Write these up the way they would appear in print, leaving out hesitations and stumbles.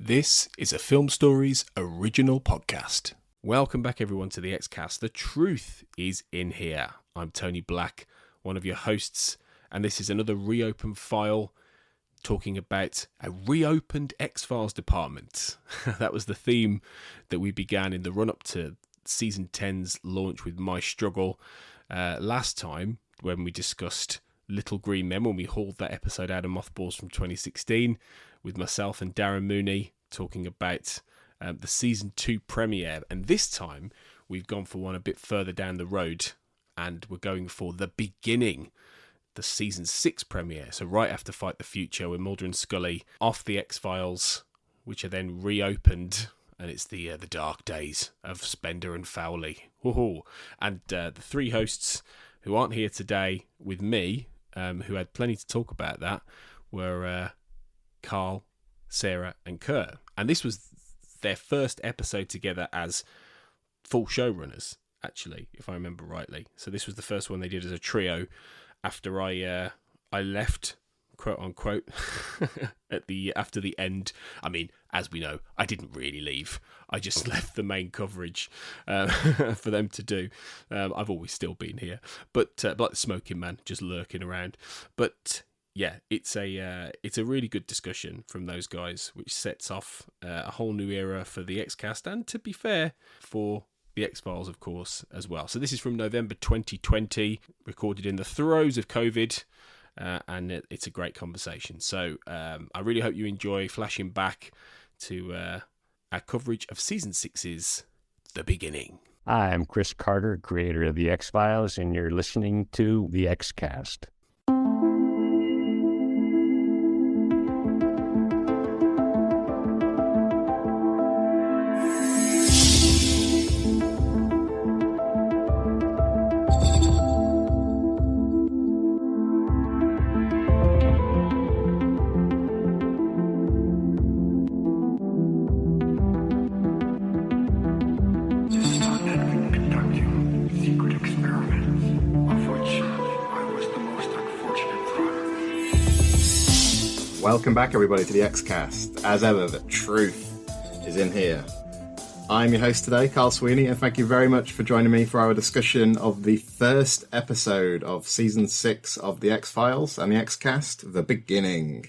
This is a Film Stories original podcast. Welcome back everyone to the Xcast. The truth is in here. I'm Tony Black, one of your hosts, and this is another reopened file talking about a reopened X-Files department. That was the theme that we began in the run-up to Season 10's launch with My Struggle last time when we discussed Little Green Men, when we hauled that episode out of mothballs from 2016 with myself and Darren Mooney talking about the Season 2 premiere. And this time we've gone for one a bit further down the road and we're going for the beginning, the Season 6 premiere. So right after Fight the Future, with Mulder and Scully off the X-Files, which are then reopened, and it's the dark days of Spender and Foley. Woohoo. And the three hosts who aren't here today with me, who had plenty to talk about that, were Carl, Sarah and Kurt. And this was their first episode together as full showrunners, actually, if I remember rightly. So this was the first one they did as a trio after I left, quote unquote, after the end. I mean, as we know, I didn't really leave. I just left the main coverage for them to do. I've always still been here, but like the smoking man, just lurking around. But yeah, it's a really good discussion from those guys, which sets off a whole new era for the Xcast, and to be fair, for the X-Files, of course, as well. So this is from November 2020, recorded in the throes of COVID, and it's a great conversation. So I really hope you enjoy flashing back to our coverage of Season 6's The Beginning. Hi, I'm Chris Carter, creator of the X-Files, and you're listening to the Xcast. Welcome back, everybody, to the Xcast. As ever, the truth is in here. I'm your host today, Carl Sweeney, and thank you very much for joining me for our discussion of the first episode of Season 6 of the X-Files and the Xcast, The Beginning.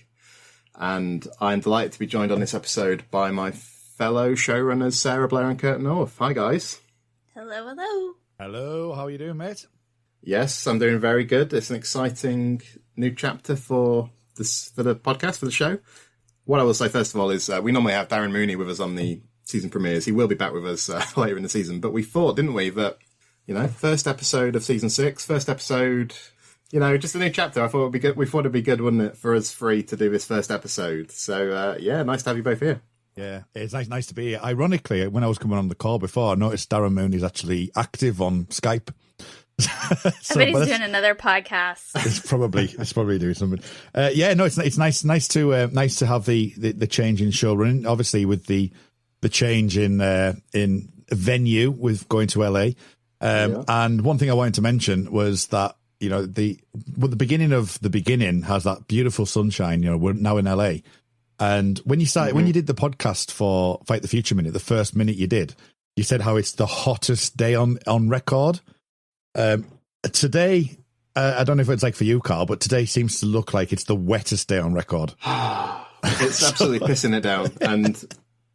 And I'm delighted to be joined on this episode by my fellow showrunners, Sarah, Blair and Kurt North. Hi, guys. Hello, hello. Hello, how are you doing, mate? Yes, I'm doing very good. It's an exciting new chapter for the podcast, for the show. What I will say first of all is we normally have Darren Mooney with us on the season premieres. He will be back with us later in the season, but we thought, didn't we, that, first episode of Season 6, first episode, just a new chapter. I thought it would be good. We thought it'd be good, wouldn't it, for us three to do this first episode. So nice to have you both here. Yeah, it's nice to be here. Ironically, when I was coming on the call before, I noticed Darren Mooney's actually active on Skype. I bet he's doing another podcast. It's probably doing something. It's nice to have the change in showrunning. Obviously, with the change in venue with going to LA. And one thing I wanted to mention was that the beginning of The Beginning has that beautiful sunshine. We're now in LA, and when you did the podcast for Fight the Future Minute, the first minute you did, you said how it's the hottest day on record. Today, I don't know if it's like for you, Carl, but today seems to look like it's the wettest day on record. It's absolutely pissing it down. And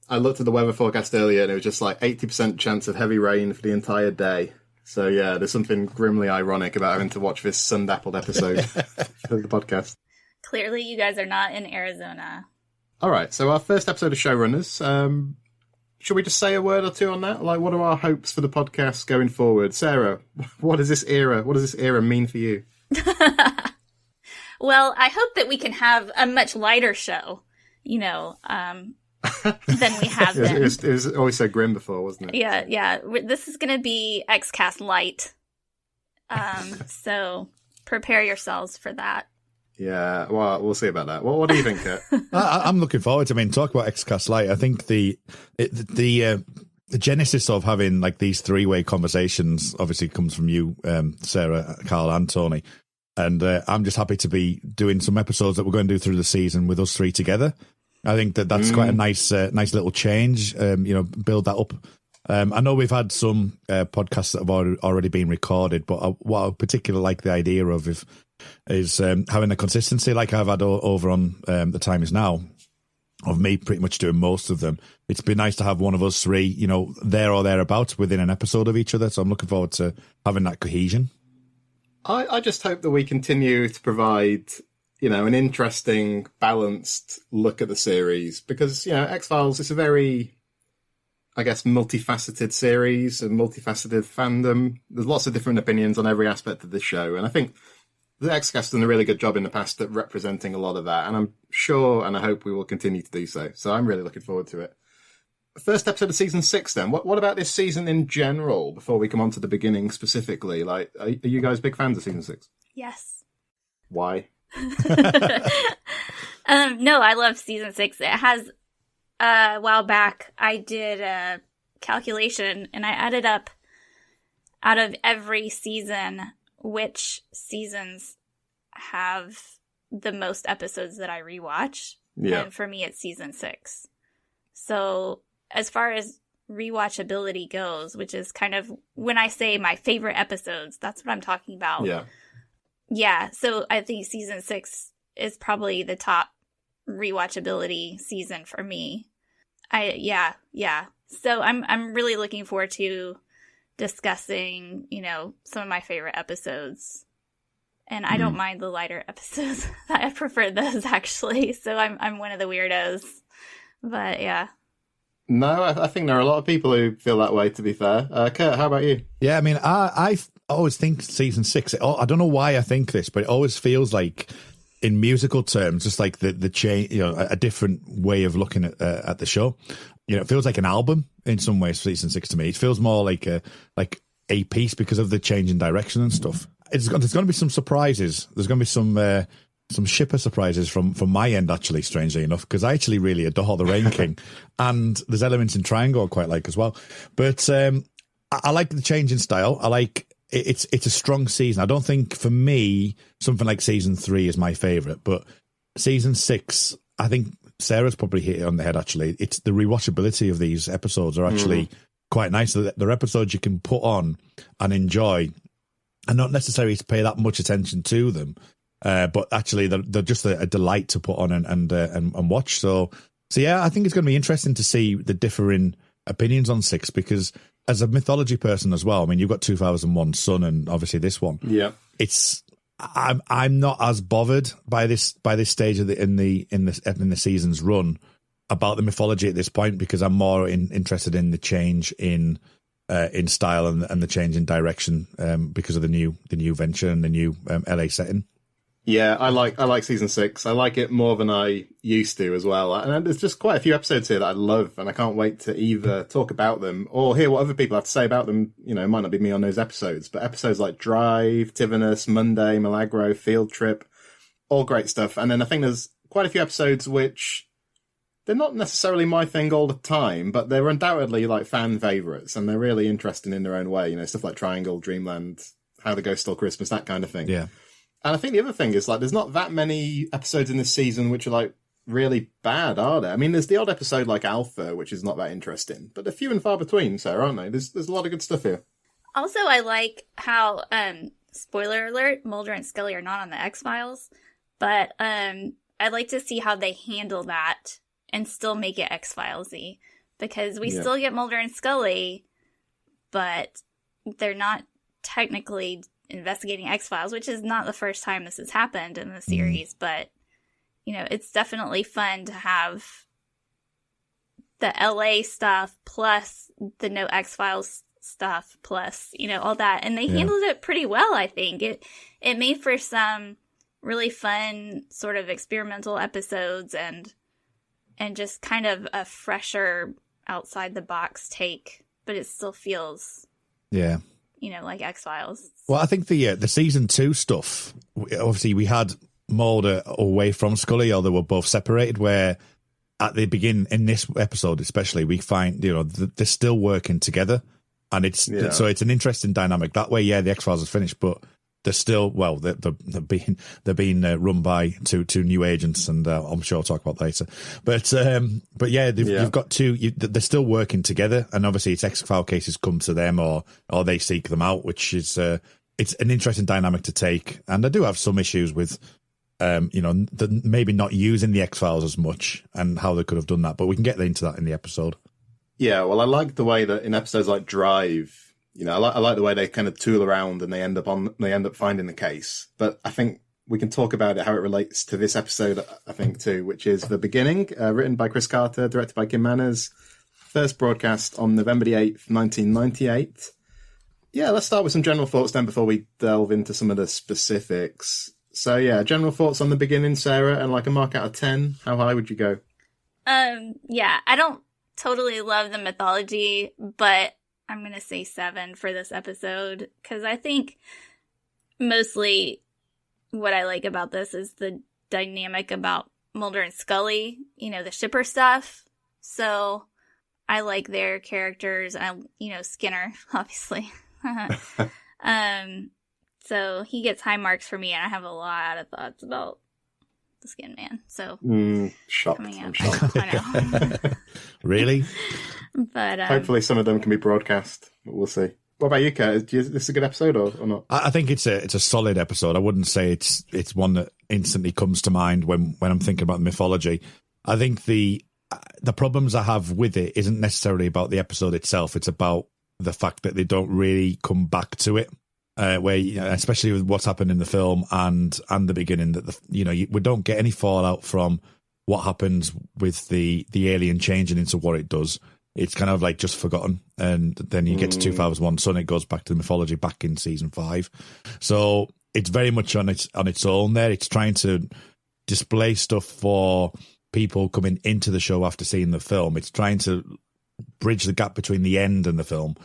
I looked at the weather forecast earlier and it was just like 80% chance of heavy rain for the entire day. So yeah, there's something grimly ironic about having to watch this sun-dappled episode of the podcast. Clearly you guys are not in Arizona. All right, so our first episode of Showrunners. Should we just say a word or two on that? Like, what are our hopes for the podcast going forward? Sarah, what does this era mean for you? Well, I hope that we can have a much lighter show, than we have been. It was always so grim before, wasn't it? Yeah. This is going to be Xcast light. So prepare yourselves for that. Yeah, well, we'll see about that. What do you think, Kurt? I'm looking forward to. Talk about Xcast Light. I think the genesis of having like these three-way conversations obviously comes from you, Sarah, Carl, and Tony. And I'm just happy to be doing some episodes that we're going to do through the season with us three together. I think that's quite a nice little change. Build that up. I know we've had some podcasts that have already been recorded, but what I particularly like the idea of is having a consistency like I've had over on The Time Is Now, of me pretty much doing most of them. It's been nice to have one of us three, there or thereabouts within an episode of each other. So I'm looking forward to having that cohesion. I just hope that we continue to provide, an interesting, balanced look at the series, because, X-Files is a very, I guess, multifaceted series and multifaceted fandom. There's lots of different opinions on every aspect of the show. And I think the X-Cast has done a really good job in the past at representing a lot of that. And I'm sure and I hope we will continue to do so. So I'm really looking forward to it. First episode of season 6 then. What about this season in general, before we come on to the beginning specifically? Like, are you guys big fans of season 6? Yes. Why? No, I love season 6. It has, a while back, I did a calculation and I added up out of every season which seasons have the most episodes that I rewatch. Yeah. And for me, it's season 6. So as far as rewatchability goes, which is kind of when I say my favorite episodes, that's what I'm talking about. Yeah. Yeah. So I think season 6 is probably the top rewatchability season for me. Yeah. So I'm really looking forward to discussing, some of my favorite episodes. And I don't mind the lighter episodes. I prefer those, actually. So I'm one of the weirdos. But yeah. No, I think there are a lot of people who feel that way, to be fair. Kurt, how about you? Yeah, I mean, I always think season 6, I don't know why I think this, but it always feels like, in musical terms, just like the change, a different way of looking at the show. It feels like an album in some ways, season 6 to me. It feels more like a piece because of the change in direction and stuff. There's going to be some surprises. There's going to be some shipper surprises from my end, actually, strangely enough, because I actually really adore the Rain King, and there's elements in Triangle I quite like as well. But I like the change in style. I like it's a strong season. I don't think, for me, something like season 3 is my favourite, but season 6, I think Sarah's probably hit it on the head, actually. It's the rewatchability of these episodes are actually quite nice. They're episodes you can put on and enjoy, and not necessarily to pay that much attention to them. But actually, they're just a delight to put on and watch. So yeah, I think it's going to be interesting to see the differing opinions on 6, because as a mythology person as well, I mean, you've got 2001 Sun and obviously this one. Yeah, I'm not as bothered by this stage of in the season's run about the mythology at this point, because I'm more interested in the change in style and the change in direction because of the new venture and the new LA setting. Yeah, I like season 6. I like it more than I used to as well. And there's just quite a few episodes here that I love, and I can't wait to either talk about them or hear what other people have to say about them. It might not be me on those episodes, but episodes like Drive, Tivernus, Monday, Milagro, Field Trip, all great stuff. And then I think there's quite a few episodes which they're not necessarily my thing all the time, but they're undoubtedly like fan favourites, and they're really interesting in their own way. Stuff like Triangle, Dreamland, How the Ghost Stole Christmas, that kind of thing. Yeah. And I think the other thing is, there's not that many episodes in this season which are, really bad, are there? I mean, there's the odd episode like Alpha, which is not that interesting, but they're few and far between, Sarah, aren't they? There's a lot of good stuff here. Also, I like how, spoiler alert, Mulder and Scully are not on the X-Files, but I'd like to see how they handle that and still make it X-Files-y, because we still get Mulder and Scully, but they're not technically investigating X-Files, which is not the first time this has happened in the series, but it's definitely fun to have the LA stuff plus the no X-Files stuff plus all that, and they handled it pretty well. I think it made for some really fun sort of experimental episodes and just kind of a fresher outside the box take, but it still feels like X-Files. Well, I think the season 2 stuff, obviously we had Mulder away from Scully, or they were both separated, where at the beginning, in this episode especially, we find, they're still working together. And so it's an interesting dynamic that way. Yeah, the X-Files is finished, but they're still they're being run by two new agents, and I'm sure I'll talk about that later. But yeah, you've got they're still working together, and obviously it's X-File cases come to them or they seek them out, which is it's an interesting dynamic to take. And I do have some issues with maybe not using the X-Files as much and how they could have done that, but we can get into that in the episode. Yeah, well, I like the way that in episodes like Drive, I like the way they kind of tool around and they end up finding the case. But I think we can talk about it, how it relates to this episode, I think, too, which is The Beginning, written by Chris Carter, directed by Kim Manners, first broadcast on November the 8th, 1998. Yeah, let's start with some general thoughts then before we delve into some of the specifics. So, yeah, general thoughts on The Beginning, Sarah, and like a mark out of 10. How high would you go? Yeah, I don't totally love the mythology, but I'm going to say 7 for this episode, because I think mostly what I like about this is the dynamic about Mulder and Scully, the shipper stuff. So I like their characters, and Skinner, obviously. So he gets high marks for me, and I have a lot of thoughts about the Skin Man. So shocked. I'm shocked. I know. Really? But hopefully some of them can be broadcast. But we'll see. What about you, Kurt? Is this a good episode or not? I think it's a solid episode. I wouldn't say it's one that instantly comes to mind when I'm thinking about mythology. I think the problems I have with it isn't necessarily about the episode itself. It's about the fact that they don't really come back to it. Where especially with what's happened in the film and the beginning, that we don't get any fallout from what happens with the alien changing into what it does. It's kind of like just forgotten, and then you get to 2001, so it goes back to the mythology back in season 5. So it's very much on its own there. It's trying to display stuff for people coming into the show after seeing the film. It's trying to bridge the gap between the end and the film.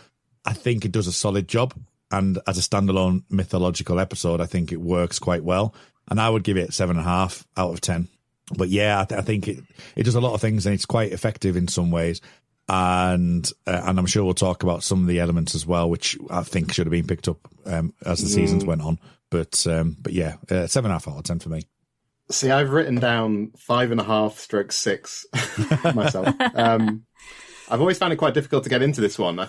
I think it does a solid job, and as a standalone mythological episode, I think it works quite well. And I would give it 7.5 out of 10. But yeah, I think it does a lot of things, and it's quite effective in some ways. And I'm sure we'll talk about some of the elements as well, which I think should have been picked up as the seasons went on. But yeah, 7.5 out of 10 for me. See, I've written down 5.5/6 myself. I've always found it quite difficult to get into this one. I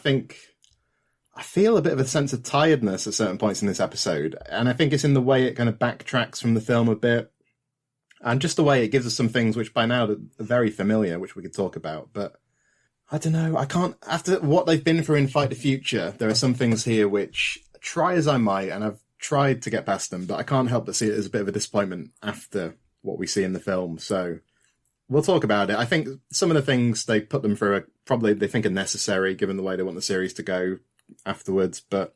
feel a bit of a sense of tiredness at certain points in this episode, and I think it's in the way it kind of backtracks from the film a bit, and just the way it gives us some things which by now are very familiar, which we could talk about. But I don't know, I can't, after what they've been through in Fight the Future, there are some things here which, try as I might, and I've tried to get past them, but I can't help but see it as a bit of a disappointment after what we see in the film. So we'll talk about it. I think some of the things they put them through are probably, they think are necessary given the way they want the series to go afterwards. But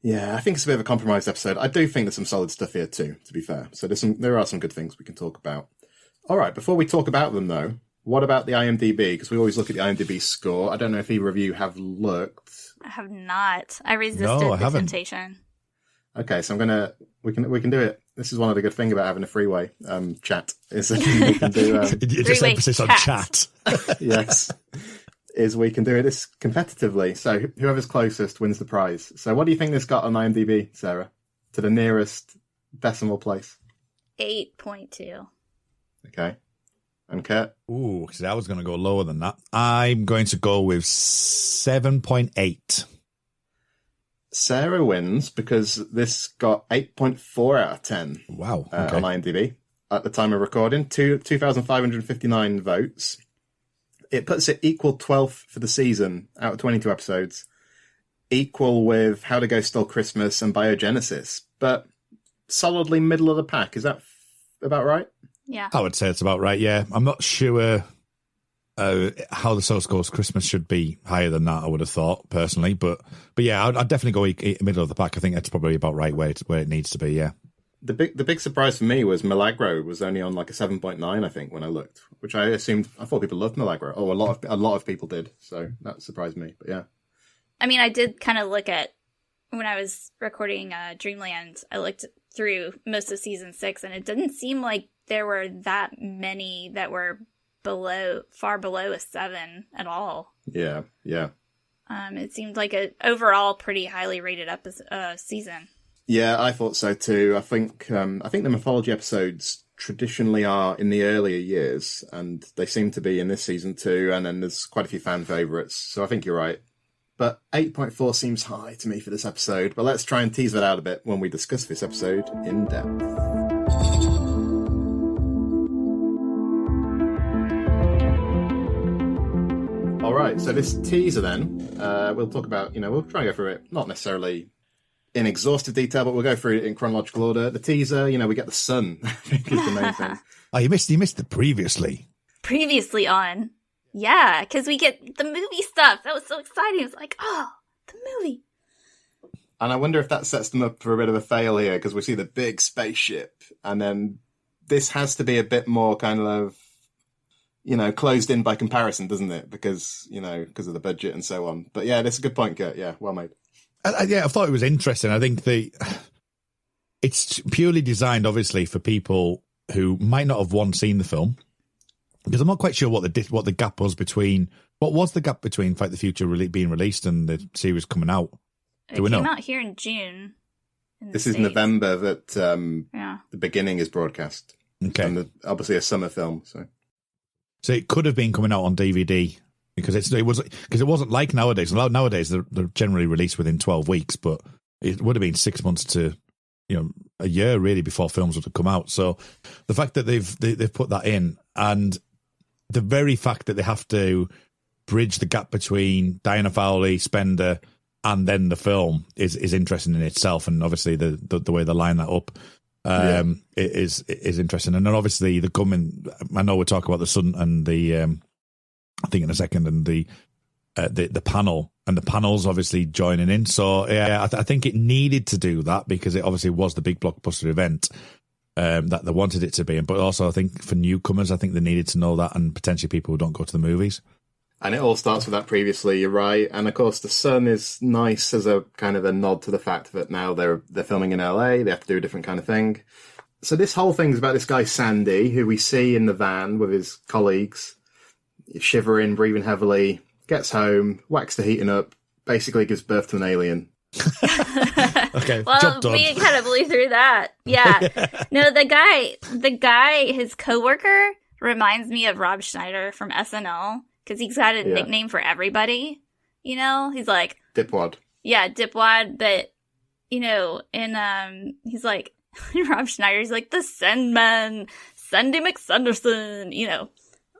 yeah, I think it's a bit of a compromised episode. I do think there's some solid stuff here too, to be fair. So there are some good things we can talk about. All right, before we talk about them though, what about the IMDb? Because we always look at the IMDb score. I don't know if either of you have looked. I have not. I resisted the temptation. Okay, so we can do it. This is one of the good things about having a freeway chat. Is that we can do just emphasis on chat. Yes, is we can do it this competitively. So whoever's closest wins the prize. So what do you think this got on IMDb, Sarah? To the nearest decimal place. 8.2. Okay. And Kurt? Ooh, because I was going to go lower than that. I'm going to go with 7.8. Sarah wins because this got 8.4 out of 10. Wow. Okay. On IMDb at the time of recording. 2,559 votes. It puts it equal 12th for the season out of 22 episodes. Equal with How to Go Stole Christmas and Biogenesis. But solidly middle of the pack. Is that about right? Yeah. I would say it's about right, yeah. I'm not sure how the Source Goes Christmas should be higher than that, I would have thought, personally. But yeah, I'd definitely go middle of the pack. I think that's probably about right where it needs to be, yeah. The big surprise for me was Milagro was only on like a 7.9, I think, when I looked, which I thought people loved Milagro. Oh, a lot of people did. So that surprised me, but yeah. I mean, I did kind of look at, when I was recording Dreamland, I looked through most of season 6, and it didn't seem like there were that many that were far below a 7 at all. Yeah, yeah. It seemed like an overall pretty highly rated season. Yeah, I thought so too. I think the mythology episodes traditionally are in the earlier years, and they seem to be in this season too. And then there's quite a few fan favourites, so I think you're right. But 8.4 seems high to me for this episode. But let's try and tease that out a bit when we discuss this episode in depth. All right, so this teaser then, we'll talk about, we'll try and go through it, not necessarily in exhaustive detail, but we'll go through it in chronological order. The teaser, we get the sun, I think is the main thing. Oh, you missed the previously. Previously on. Yeah, because we get the movie stuff. That was so exciting. It was like, oh, the movie. And I wonder if that sets them up for a bit of a fail here, because we see the big spaceship, and then this has to be a bit more kind of, closed in by comparison, doesn't it? Because of the budget and so on. But yeah, that's a good point, Kurt. Yeah, well made. I thought it was interesting. I think it's purely designed, obviously, for people who might not have seen the film, because I'm not quite sure what the gap was between. What was the gap between Fight the Future being released and the series coming out? Do we know? It came out here in June. This is November that the beginning is broadcast. Okay, and obviously a summer film, so it could have been coming out on DVD. Because it wasn't like nowadays. Nowadays they're generally released within 12 weeks, but it would have been 6 months to a year really before films would have come out. So the fact that they've put that in, and the very fact that they have to bridge the gap between Diana Fowley, Spender, and then the film is interesting in itself. And obviously the way they line that up is interesting. And then obviously the coming. I know we're talking about the sun and the. I think in a second, and the panel, and the panel's obviously joining in. So yeah, I think it needed to do that because it obviously was the big blockbuster event that they wanted it to be. But also, I think for newcomers, I think they needed to know that, and potentially people who don't go to the movies. And it all starts with that previously. You're right, and of course, the sun is nice as a kind of a nod to the fact that now they're filming in LA. They have to do a different kind of thing. So this whole thing is about this guy Sandy, who we see in the van with his colleagues. Shivering, breathing heavily, gets home, whacks the heating up, basically gives birth to an alien. Okay, well, we kind of blew through that. Yeah. No, the guy, his coworker reminds me of Rob Schneider from SNL because he's got a nickname for everybody. He's like Dipwad. Yeah, Dipwad, but and he's like Rob Schneider's like the Sandman, Sandy McSanderson.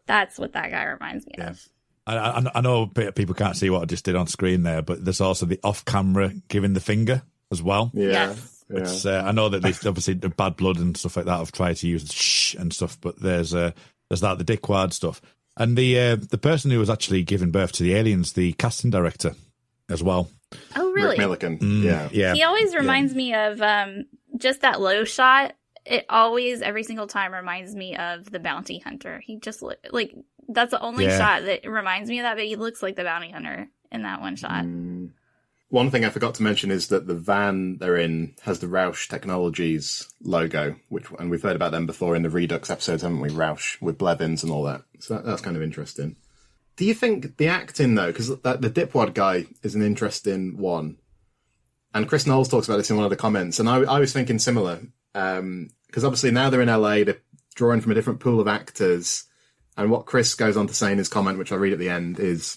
That's what that guy reminds me of. I know people can't see what I just did on screen there, but there's also the off-camera giving the finger as well. Yeah. Which, I know that there's obviously the bad blood and stuff like that. I've tried to use shh and stuff, but there's the dickwad stuff. And the person who was actually giving birth to the aliens, the casting director as well. Oh, really? Rick Millican. Yeah. He always reminds me of just that low shot. It always, every single time, reminds me of the bounty hunter. He just that's the only shot that reminds me of that, but he looks like the bounty hunter in that one shot. One thing I forgot to mention is that the van they're in has the Roush Technologies logo, and we've heard about them before in the Redux episodes, haven't we? Roush with Blevins and all that. So that's kind of interesting. Do you think the acting, though, because the Dipwad guy is an interesting one, and Chris Knowles talks about this in one of the comments, and I was thinking similar. Because obviously now they're in LA, they're drawing from a different pool of actors. And what Chris goes on to say in his comment, which I read at the end, is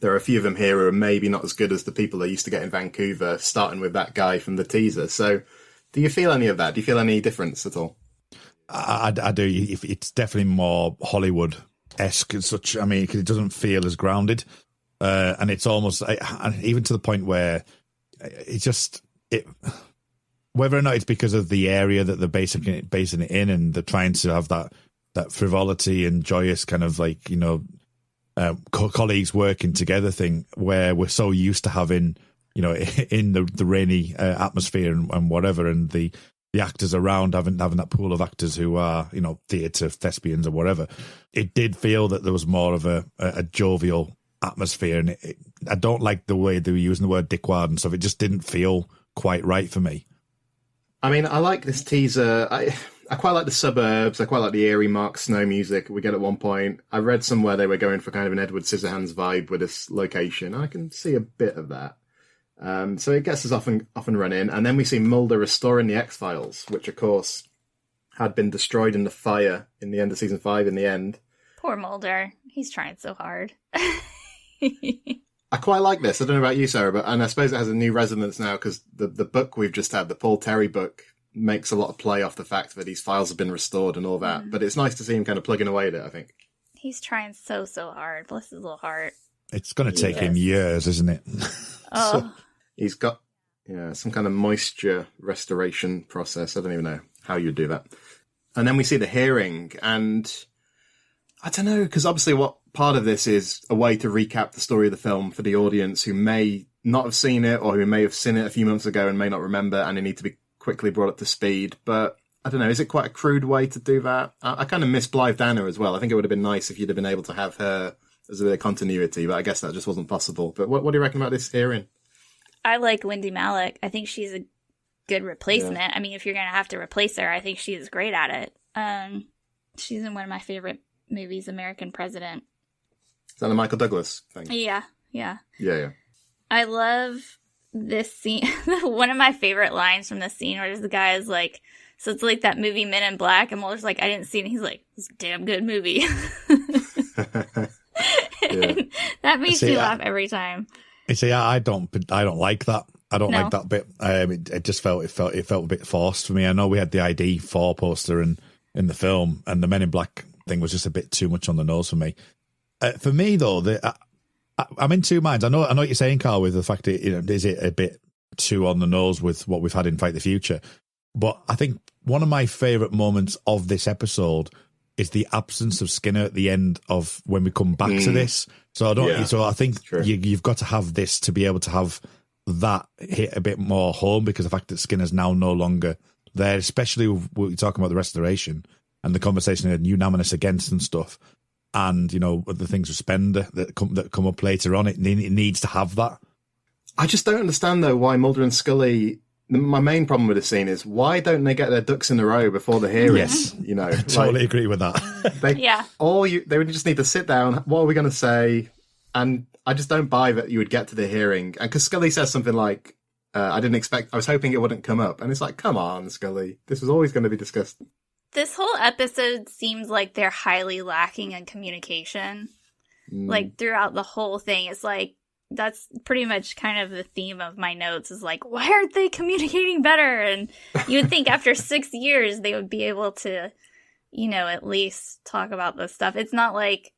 there are a few of them here who are maybe not as good as the people they used to get in Vancouver, starting with that guy from the teaser. So do you feel any of that? Do you feel any difference at all? I do. It's definitely more Hollywood-esque as such. I mean, cause it doesn't feel as grounded. And it's almost, even to the point where whether or not it's because of the area that they're basing it in, and they're trying to have that frivolity and joyous kind of colleagues working together thing, where we're so used to having, in the rainy atmosphere and whatever, and the actors around having that pool of actors who are, theatre thespians or whatever. It did feel that there was more of a jovial atmosphere, and I don't like the way they were using the word dickwad and stuff. It just didn't feel quite right for me. I mean, I like this teaser. I quite like the suburbs. I quite like the eerie Mark Snow music we get at one point. I read somewhere they were going for kind of an Edward Scissorhands vibe with this location. I can see a bit of that. So it gets us off and running, and then we see Mulder restoring the X-Files, which of course had been destroyed in the fire in the end of season 5 in the end. Poor Mulder. He's trying so hard. I quite like this. I don't know about you, Sarah, and I suppose it has a new resonance now because the book we've just had, the Paul Terry book, makes a lot of play off the fact that these files have been restored and all that. Mm. But it's nice to see him kind of plugging away at it, I think. He's trying so hard. Bless his little heart. It's going to take him years, isn't it? Oh. So he's got some kind of moisture restoration process. I don't even know how you do that. And then we see the hearing, and I don't know, because obviously what part of this is a way to recap the story of the film for the audience who may not have seen it or who may have seen it a few months ago and may not remember, and they need to be quickly brought up to speed. But I don't know, is it quite a crude way to do that? I kind of miss Blythe Danner as well. I think it would have been nice if you'd have been able to have her as a bit of continuity, but I guess that just wasn't possible. But what do you reckon about this hearing? I like Wendy Malick. I think she's a good replacement. Yeah. I mean, if you're going to have to replace her, I think she's great at it. She's in one of my favorite movies, American President. Is that the Michael Douglas thing? Yeah. I love this scene. One of my favorite lines from this scene where the guy is like, so it's like that movie Men in Black, and Mulder's like, I didn't see it. And he's like, it's a damn good movie. That makes me laugh every time. You see, I don't like that. I don't like that bit. It just felt a bit forced for me. I know we had the ID 4 poster in the film, and the Men in Black thing was just a bit too much on the nose for me. For me, though, I'm in two minds. I know what you're saying, Carl, with the fact that is it a bit too on the nose with what we've had in Fight the Future. But I think one of my favourite moments of this episode is the absence of Skinner at the end of when we come back to this. So I think you've got to have this to be able to have that hit a bit more home, because the fact that Skinner's now no longer there, especially when you're talking about the restoration and the conversation and unanimous against and stuff, and the things with Spender that come up later on, it needs to have that. I just don't understand though why Mulder and Scully. My main problem with this scene is why don't they get their ducks in a row before the hearing? Yes, I totally agree with that. They would just need to sit down. What are we going to say? And I just don't buy that you would get to the hearing. And because Scully says something like, I was hoping it wouldn't come up. And it's like, come on, Scully. This was always going to be discussed. This whole episode seems like they're highly lacking in communication. Like throughout the whole thing, it's like, that's pretty much kind of the theme of my notes is like, why aren't they communicating better? And you would think after 6 years they would be able to, at least talk about this stuff. It's not like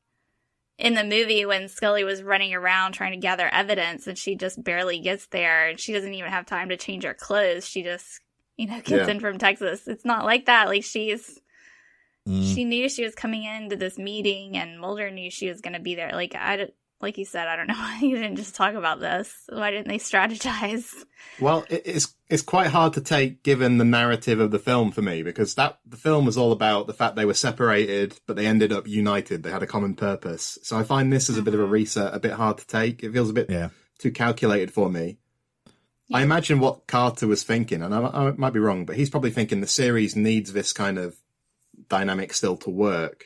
in the movie when Scully was running around trying to gather evidence and she just barely gets there and she doesn't even have time to change her clothes. She just, gets in from Texas. It's not like that. Like she knew she was coming into this meeting and Mulder knew she was going to be there. Like you said, I don't know why you didn't just talk about this. Why didn't they strategize? Well, it's quite hard to take given the narrative of the film for me, because the film was all about the fact they were separated, but they ended up united. They had a common purpose. So I find this as a bit of a reset, a bit hard to take. It feels a bit too calculated for me. Yeah. I imagine what Carter was thinking, and I might be wrong, but he's probably thinking the series needs this kind of dynamic still to work.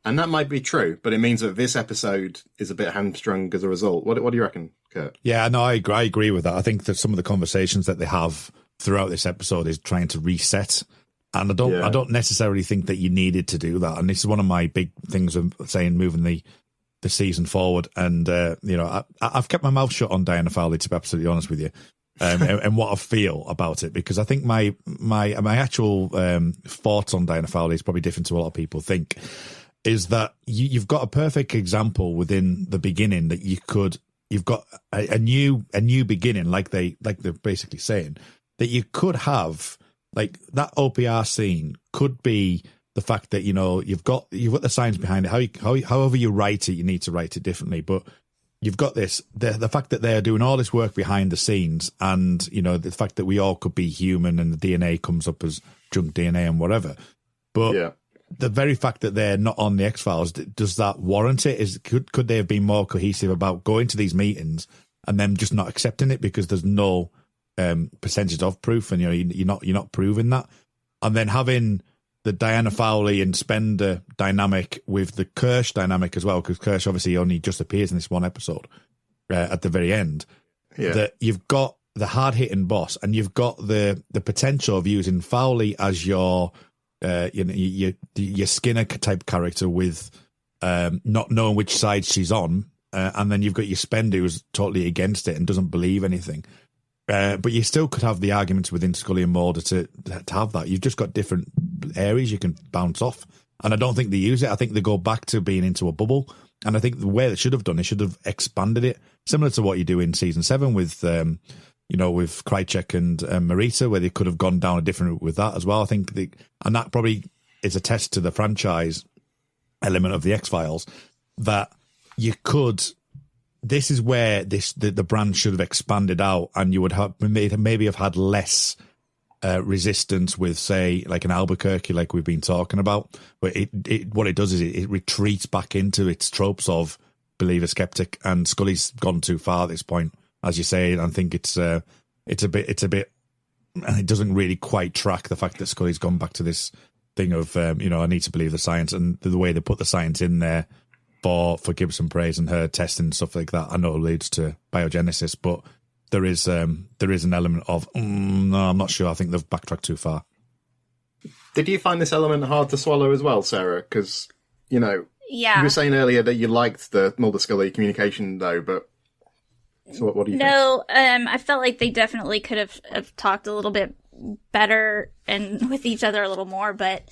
And that might be true, but it means that this episode is a bit hamstrung as a result. What do you reckon, Kurt? Yeah, no, I agree with that. I think that some of the conversations that they have throughout this episode is trying to reset. And I don't necessarily think that you needed to do that. And this is one of my big things of saying moving the season forward. And, I've kept my mouth shut on Diana Fowley, to be absolutely honest with you, and what I feel about it, because I think my actual thoughts on Diana Fowley is probably different to what a lot of people think. Is that you've got a perfect example within the beginning that you've got a new beginning, like they're basically saying that you could have, like that OPR scene could be the fact that you've got the science behind it. However you write it, you need to write it differently, but you've got this the fact that they're doing all this work behind the scenes, and the fact that we all could be human, and the DNA comes up as junk DNA and whatever, but. Yeah. The very fact that they're not on the X-Files, does that warrant it? Could they have been more cohesive about going to these meetings and them just not accepting it because there's no percentage of proof, and you're not proving that, and then having the Diana Fowley and Spender dynamic with the Kirsch dynamic as well, because Kirsch obviously only just appears in this one episode at the very end. that you've got the hard-hitting boss, and you've got the potential of using Foley as your your Skinner type character with not knowing which side she's on, and then you've got your Spender who's totally against it and doesn't believe anything. But you still could have the arguments within Scully and Mulder to have that. You've just got different areas you can bounce off. And I don't think they use it. I think they go back to being into a bubble. And I think the way they should have done, they should have expanded it, similar to what you do in season 7 with, with Krychek and Marita, where they could have gone down a different route with that as well. I think, and that probably is a test to the franchise element of the X-Files, that you could... This is where the brand should have expanded out, and you would have maybe have had less resistance with, say, like an Albuquerque, like we've been talking about. But what it does is it retreats back into its tropes of believer skeptic, and Scully's gone too far at this point, as you say. And I think it's a bit, and it doesn't really quite track the fact that Scully's gone back to this thing of I need to believe the science, and the way they put the science in there. For Gibson Praise and her testing and stuff like that, I know it leads to biogenesis, but there is an element of no, I'm not sure. I think they've backtracked too far. Did you find this element hard to swallow as well, Sarah? Because you were saying earlier that you liked the Mulder Scully communication, though. But so what do you think? No, I felt like they definitely could have talked a little bit better and with each other a little more. But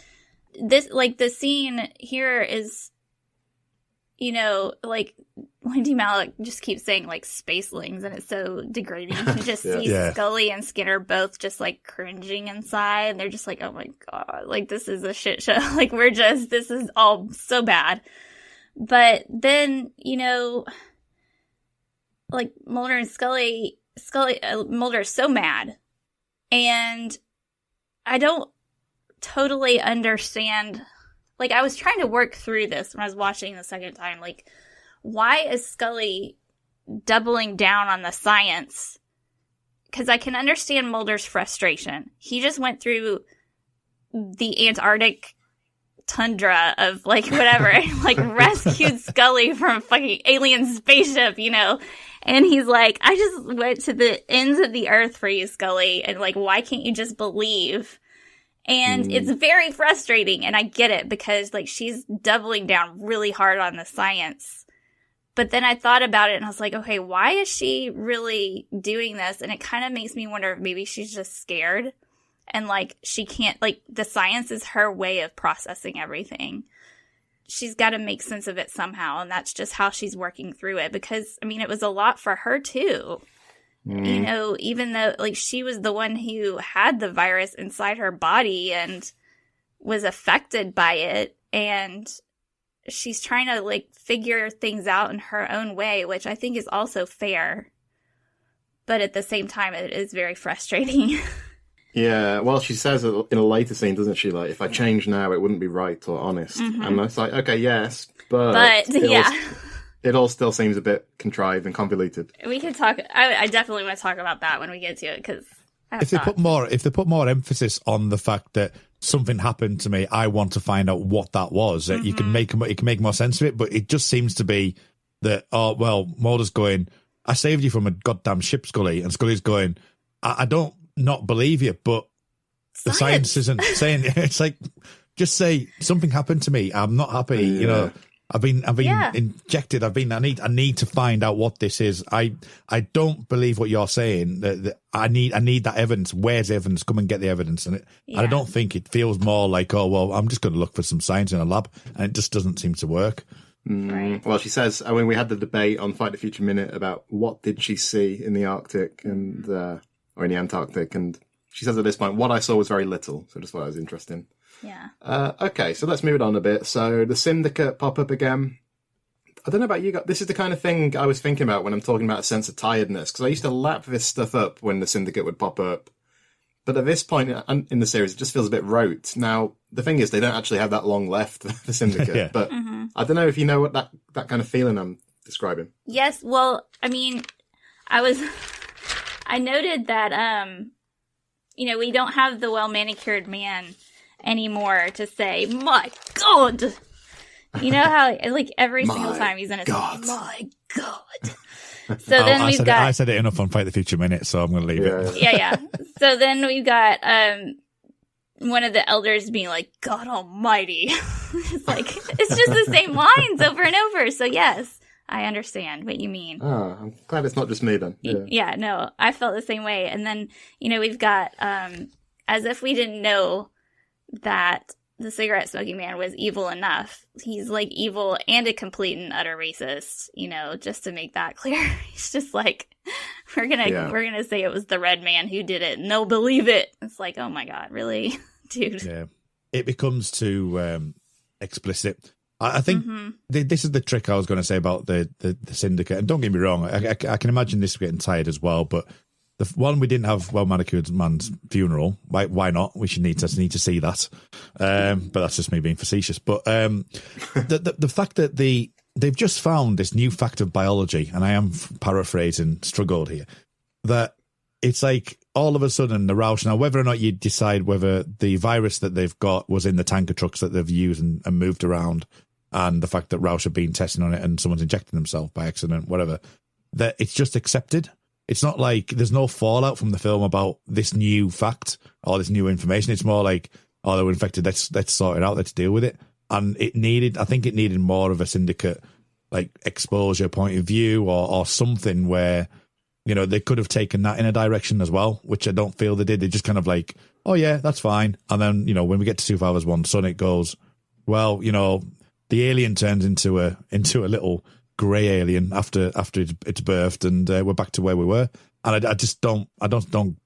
this, like the scene here, is. Wendy Malick just keeps saying, spacelings, and it's so degrading. You just see Scully and Skinner both just, cringing inside, and they're just like, oh my god, this is a shit show. This is all so bad. But then, Mulder and Scully, Mulder is so mad. And I don't totally understand... I was trying to work through this when I was watching the second time. Why is Scully doubling down on the science? Because I can understand Mulder's frustration. He just went through the Antarctic tundra of, whatever, rescued Scully from a fucking alien spaceship, And he's like, I just went to the ends of the earth for you, Scully. And, why can't you just believe? And it's very frustrating, and I get it, because, she's doubling down really hard on the science. But then I thought about it, and I was like, okay, why is she really doing this? And it kind of makes me wonder if maybe she's just scared. And, she can't, the science is her way of processing everything. She's got to make sense of it somehow, and that's just how she's working through it. Because, it was a lot for her, too. Even though, she was the one who had the virus inside her body and was affected by it, and she's trying to, figure things out in her own way, which I think is also fair. But at the same time, it is very frustrating. Yeah, well, she says in a later scene, doesn't she, if I change now, it wouldn't be right or honest. Mm-hmm. And it's like, okay, yes, but yeah. It all still seems a bit contrived and convoluted. We can talk. I definitely want to talk about that when we get to it, because if they put more emphasis on the fact that something happened to me, I want to find out what that was. Mm-hmm. You can make more sense of it, but it just seems to be that Mulder's going, I saved you from a goddamn ship, Scully, and Scully's going, I don't not believe you, but the science isn't saying. It's just say something happened to me. I'm not happy, I've been injected. I need to find out what this is. I don't believe what you're saying. That I need that evidence. Where's the evidence? Come and get the evidence. And I don't think it feels more like, I'm just going to look for some science in a lab, and it just doesn't seem to work. Right. Well, she says, we had the debate on Fight the Future Minute about what did she see in the Arctic and or in the Antarctic, and she says at this point, what I saw was very little. So just thought it was interesting. Yeah. Okay, so let's move it on a bit. So the Syndicate pop up again. I don't know about you guys. This is the kind of thing I was thinking about when I'm talking about a sense of tiredness, because I used to lap this stuff up when the Syndicate would pop up. But at this point in the series, it just feels a bit rote. Now, the thing is, they don't actually have that long left, the Syndicate. Yeah. But I don't know if you know what that kind of feeling I'm describing. Yes, well, I noted that, we don't have the well-manicured man anymore to say, my God! You know how, every single time he's in a scene, my God! So then I said it enough on Fight the Future Minute, so I'm going to leave it. Yeah. So then we've got one of the elders being like, God almighty. It's like, it's just the same lines over and over. So yes, I understand what you mean. Oh, I'm glad it's not just me then. Yeah, no, I felt the same way. And then, we've got, as if we didn't know that the cigarette smoking man was evil enough. He's like evil and a complete and utter racist, just to make that clear. He's just like, we're gonna say it was the red man who did it and they'll believe it. It's like, oh my God, really? Dude. Yeah. It becomes too explicit. I think this is the trick I was going to say about the syndicate. And don't get me wrong, I can imagine this getting tired as well, but the one, we didn't have well-manicured man's funeral. Why not? We should need to see that. But that's just me being facetious. But the fact that they've just found this new fact of biology, and I am paraphrasing, struggled here, that it's like all of a sudden the Rausch, now whether or not you decide whether the virus that they've got was in the tanker trucks that they've used and moved around, and the fact that Rausch have been testing on it and someone's injecting themselves by accident, whatever, that it's just accepted. It's not like there's no fallout from the film about this new fact or this new information. It's more like, oh, they were infected. Let's sort it out. Let's deal with it. And I think it needed more of a syndicate, like, exposure point of view or something where, they could have taken that in a direction as well, which I don't feel they did. They just kind of like, oh yeah, that's fine. And then, when we get to Two Fathers, One Son, it goes, well, the alien turns into a little grey alien after it's birthed, and we're back to where we were. And I just don't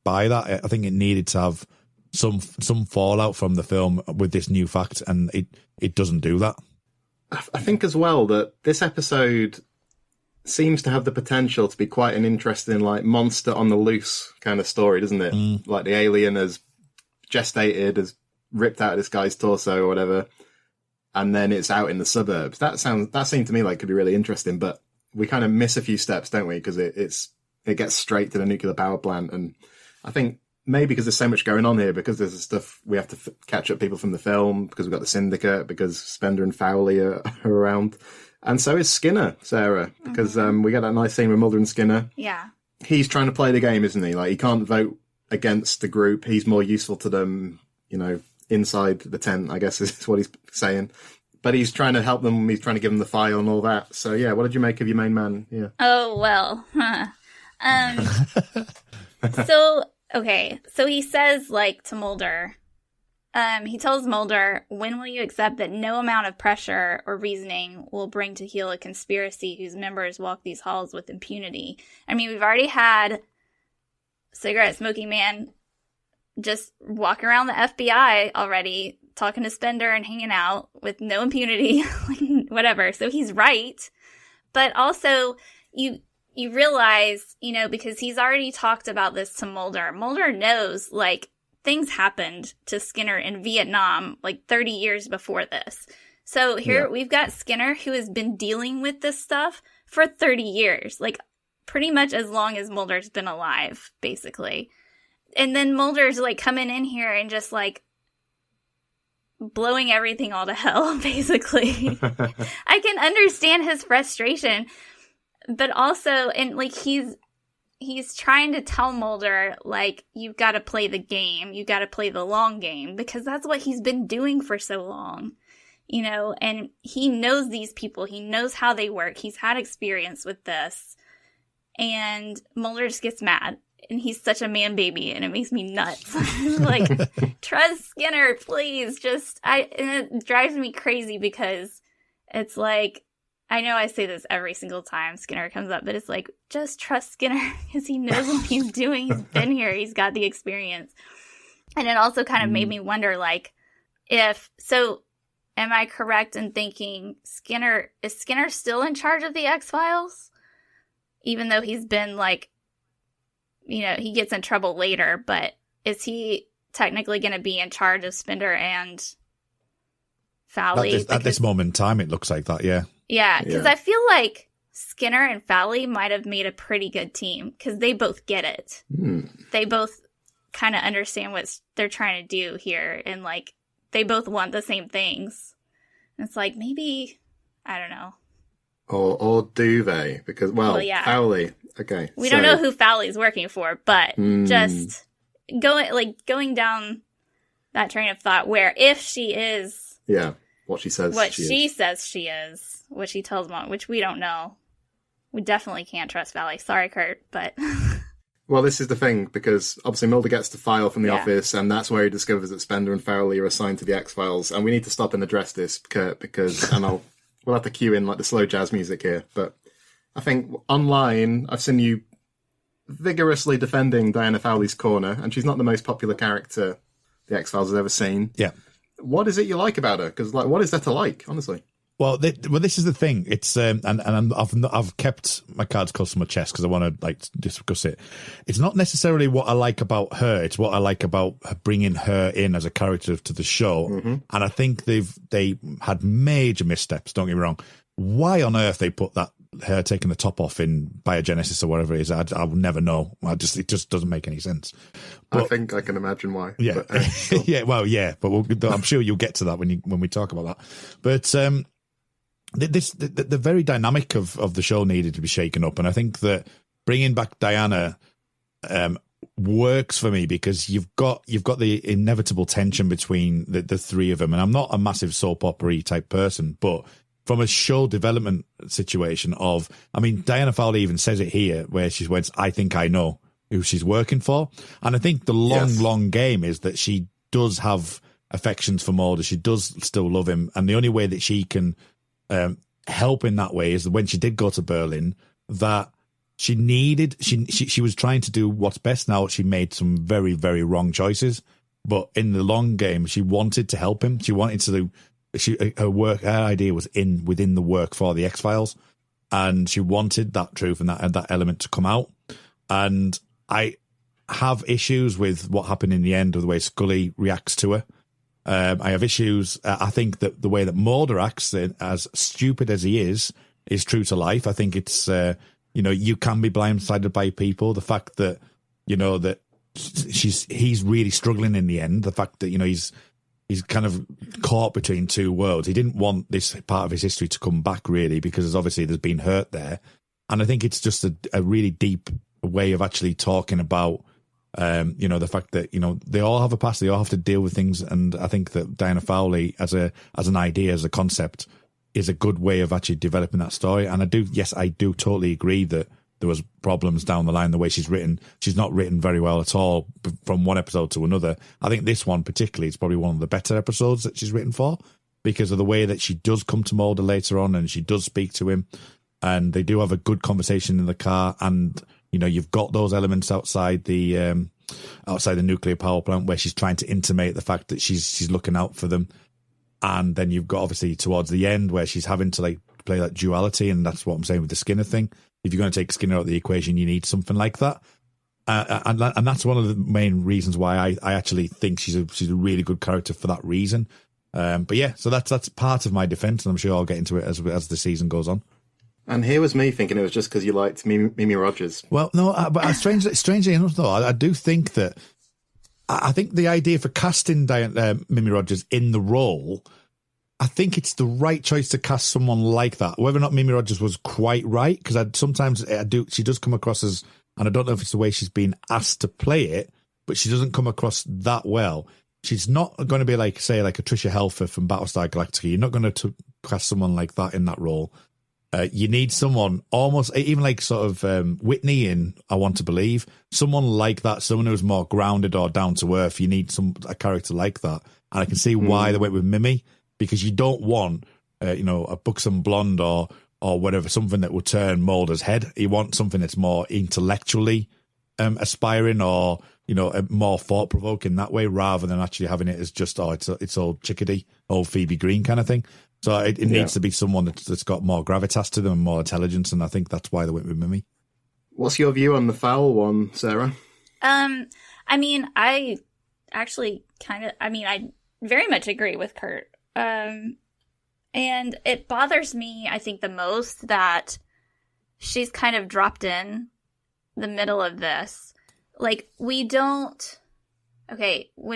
buy that. I think it needed to have some fallout from the film with this new fact, and it doesn't do that. I think as well that this episode seems to have the potential to be quite an interesting, like, monster on the loose kind of story, doesn't it? Like the alien has gestated, has ripped out this guy's torso or whatever, and then it's out in the suburbs. That seemed to me like could be really interesting, but we kind of miss a few steps, don't we? Because it gets straight to the nuclear power plant, and I think maybe because there's so much going on here, because there's stuff we have to catch up people from the film, because we've got the syndicate, because Spender and Foley are around, and so is Skinner, Sarah, because we get that nice scene with Mulder and Skinner. Yeah, he's trying to play the game, isn't he? Like, he can't vote against the group. He's more useful to them, inside the tent, I guess is what he's saying. But he's trying to help them. He's trying to give them the file and all that. So, yeah, what did you make of your main man? Yeah. Oh, well. So he says, like, to Mulder, he tells Mulder, when will you accept that no amount of pressure or reasoning will bring to heel a conspiracy whose members walk these halls with impunity? I mean, we've already had cigarette smoking man just walk around the FBI already, talking to Spender and hanging out with no impunity, whatever. So he's right. But also, you realize, because he's already talked about this to Mulder. Mulder knows, like, things happened to Skinner in Vietnam, like, 30 years before this. So here we've got Skinner, who has been dealing with this stuff for 30 years. Like, pretty much as long as Mulder's been alive, basically. And then Mulder's, like, coming in here and just, like, blowing everything all to hell, basically. I can understand his frustration, but also, and, like, he's trying to tell Mulder, like, you've got to play the game. You've got to play the long game, because that's what he's been doing for so long, and he knows these people. He knows how they work. He's had experience with this. And Mulder just gets mad. And he's such a man baby, and it makes me nuts. Like, trust Skinner, please. And it drives me crazy, because it's like, I know I say this every single time Skinner comes up, but it's like, just trust Skinner, because he knows what he's doing. He's been here. He's got the experience. And it also kind of made me wonder, like, am I correct in thinking is Skinner still in charge of the X-Files? Even though he's been, like, he gets in trouble later, but is he technically going to be in charge of Spender and Foley? At this moment in time, it looks like that, yeah. Yeah, because I feel like Skinner and Foley might have made a pretty good team, because they both get it. They both kind of understand what they're trying to do here, and, like, they both want the same things. And it's like, maybe, I don't know. Or do they? Because, yeah. Foley. Okay. We don't know who Foley's working for, but just going down that train of thought where if she is... Yeah, what she says she is, what she tells Mom, which we don't know. We definitely can't trust Foley. Sorry, Kurt, but... Well, this is the thing, because obviously Mulder gets the file from the office, and that's where he discovers that Spender and Farrelly are assigned to the X-Files, and we need to stop and address this, Kurt, because, we'll have to cue in, like, the slow jazz music here, but I think online, I've seen you vigorously defending Diana Fowley's corner, and she's not the most popular character the X-Files has ever seen. Yeah. What is it you like about her? Because, like, what is there to like, honestly? Well, this is the thing. It's I've kept my cards close to my chest because I want to discuss it. It's not necessarily what I like about her. It's what I like about bringing her in as a character to the show. Mm-hmm. And I think they had major missteps. Don't get me wrong. Why on earth they put that her taking the top off in Biogenesis or whatever it is, I will never know. It just doesn't make any sense. But, I think I can imagine why. Yeah, but, cool. But I'm sure you'll get to that when we talk about that. But the very dynamic of the show needed to be shaken up, and I think that bringing back Diana works for me because you've got the inevitable tension between the three of them. And I'm not a massive soap opera type person, but from a show development situation Diana Fowler even says it here where she went, I think I know who she's working for. And I think the long game is that she does have affections for Mulder. She does still love him. And the only way that she can help in that way is that when she did go to Berlin, that she was trying to do what's best. Now she made some very, very wrong choices, but in the long game, she wanted to help him. She wanted to do, her idea was within the work for the X-Files, and she wanted that truth and that element to come out. And I have issues with what happened in the end of the way Scully reacts to her. I have issues. I think that the way that Mulder acts, as stupid as he is true to life. I think it's, you can be blindsided by people. The fact that, that he's really struggling in the end. The fact that, he's kind of caught between two worlds. He didn't want this part of his history to come back, really, because obviously there's been hurt there. And I think it's just a really deep way of actually talking about, the fact that, they all have a past, they all have to deal with things. And I think that Diana Fowley as an idea, as a concept, is a good way of actually developing that story. And I do totally agree that there was problems down the line, the way she's written. She's not written very well at all from one episode to another. I think this one particularly is probably one of the better episodes that she's written for because of the way that she does come to Mulder later on and she does speak to him and they do have a good conversation in the car. And, you've got those elements outside the nuclear power plant where she's trying to intimate the fact that she's looking out for them. And then you've got obviously towards the end where she's having to play that duality. And that's what I'm saying with the Skinner thing. If you're going to take Skinner out of the equation, you need something like that. And that's one of the main reasons why I actually think she's a really good character for that reason. But yeah, so that's part of my defense. And I'm sure I'll get into it as the season goes on. And here was me thinking it was just because you liked Mimi Rogers. Well, no, but strangely enough, though, I do think that I think the idea for casting Mimi Rogers in the role, I think it's the right choice to cast someone like that. Whether or not Mimi Rogers was quite right, because she does come across as, and I don't know if it's the way she's been asked to play it, but she doesn't come across that well. She's not going to be like a Tricia Helfer from Battlestar Galactica. You're not going to cast someone like that in that role. You need someone almost, even like sort of Whitney in I Want to Believe, someone like that, someone who's more grounded or down to earth. You need a character like that. And I can see why they went with Mimi, because you don't want, a buxom blonde or whatever, something that will turn Mulder's head. You want something that's more intellectually aspiring or, more thought-provoking that way, rather than actually having it as just, it's all chickadee, old Phoebe Green kind of thing. So it needs to be someone that's got more gravitas to them and more intelligence, and I think that's why they went with Mimi. What's your view on the foul one, Sarah? I actually I very much agree with Kurt. And it bothers me, I think, the most that she's kind of dropped in the middle of this. When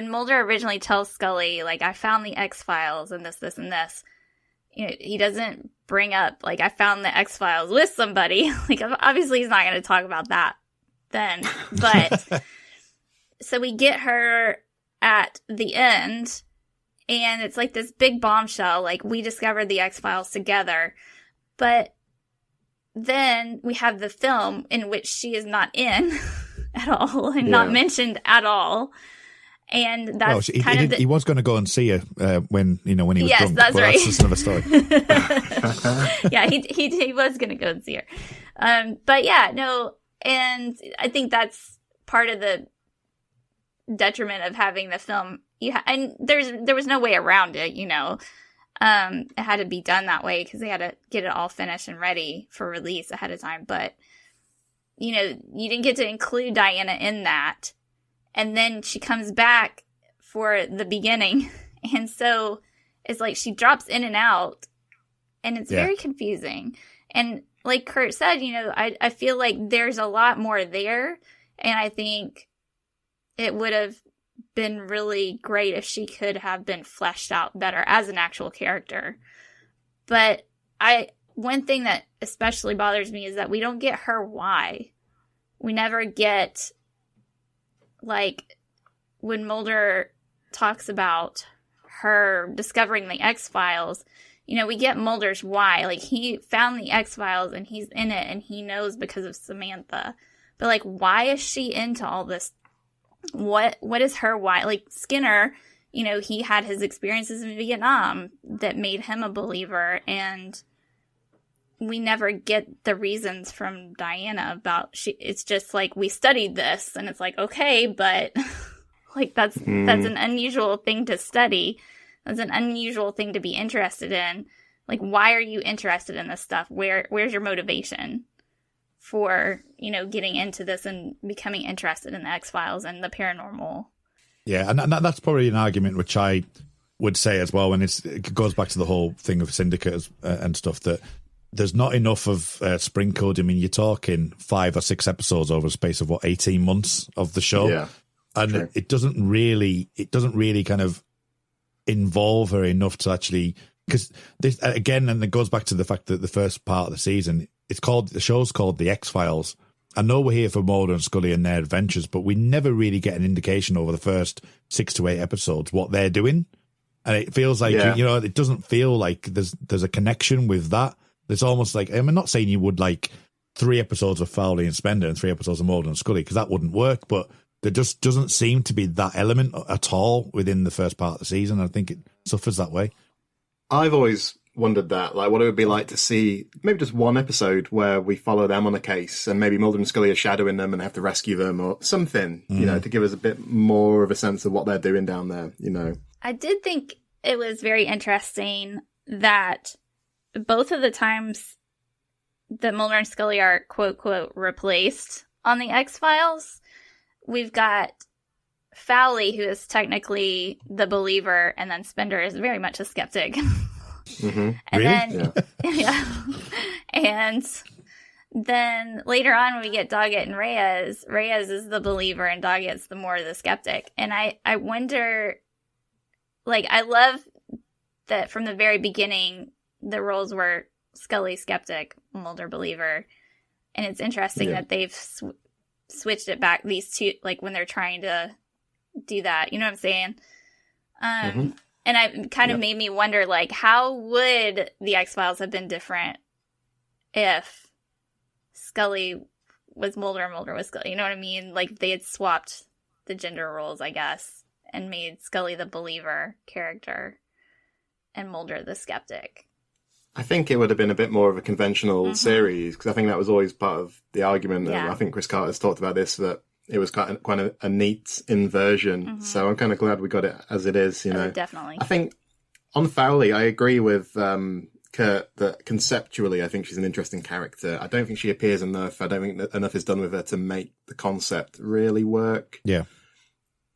Mulder originally tells Scully, I found the X-Files and this, and this, he doesn't bring up, like, I found the X-Files with somebody. Like, obviously he's not going to talk about that then. But, so we get her at the end, and it's like this big bombshell, like, we discovered the X-Files together. But then we have the film in which she is not in at all, and not mentioned at all. And that's he was going to go and see her when he was drunk. That's right. That's just another story. Yeah, he was going to go and see her. But yeah, no, and I think that's part of the detriment of having the film. And there was no way around it, It had to be done that way because they had to get it all finished and ready for release ahead of time. But, you didn't get to include Deana in that. And then she comes back for the beginning. And so it's like she drops in and out. And it's very confusing. And like Kurt said, I feel like there's a lot more there. And I think it would have been really great if she could have been fleshed out better as an actual character. But one thing that especially bothers me is that we don't get her why. We never get, like, when Mulder talks about her discovering the X-Files, we get Mulder's why. Like, he found the X-Files and he's in it and he knows because of Samantha. But, like, why is she into all this? What is her why? Like, Skinner, he had his experiences in Vietnam that made him a believer, and we never get the reasons from Deana about it's just like, we studied this, and it's like, okay, but like, that's an unusual thing to study. That's an unusual thing to be interested in. Like, why are you interested in this stuff? Where's your motivation for, getting into this and becoming interested in the X-Files and the paranormal? Yeah, and that's probably an argument which I would say as well, when it goes back to the whole thing of Syndicate and stuff, that there's not enough of sprinkled. I mean, you're talking 5 or 6 episodes over a space of 18 months of the show. Yeah, and true. it doesn't really kind of involve her enough to actually, because this, again, and it goes back to the fact that the first part of the season, the show's called The X-Files. I know we're here for Mulder and Scully and their adventures, but we never really get an indication over the first 6 to 8 episodes what they're doing. And it feels like, it doesn't feel like there's a connection with that. It's almost like, I'm not saying you would like 3 episodes of Foley and Spender and 3 episodes of Mulder and Scully, because that wouldn't work, but there just doesn't seem to be that element at all within the first part of the season. I think it suffers that way. I've always wondered that, like, what it would be like to see maybe just one episode where we follow them on a case, and maybe Mulder and Scully are shadowing them and have to rescue them or something, to give us a bit more of a sense of what they're doing down there, I did think it was very interesting that both of the times that Mulder and Scully are quote, quote, replaced on the X-Files, we've got Foley, who is technically the believer, and then Spender is very much a skeptic. Mm-hmm. And really? then, and then later on when we get Doggett and Reyes is the believer and Doggett's the more the skeptic. And I wonder, like, I love that from the very beginning, the roles were Scully skeptic, Mulder believer. And it's interesting that they've switched it back, these two, like, when they're trying to do that, you know what I'm saying? And it kind of made me wonder, like, how would the X-Files have been different if Scully was Mulder and Mulder was Scully? You know what I mean? Like, they had swapped the gender roles, I guess, and made Scully the believer character and Mulder the skeptic. I think it would have been a bit more of a conventional series, because I think that was always part of the argument. Yeah. I think Chris Carter's talked about this, that it was quite a neat inversion. So I'm kind of glad we got it as it is, Oh, definitely. I think on Foley, I agree with Kurt that conceptually, I think she's an interesting character. I don't think she appears enough. I don't think that enough is done with her to make the concept really work. Yeah.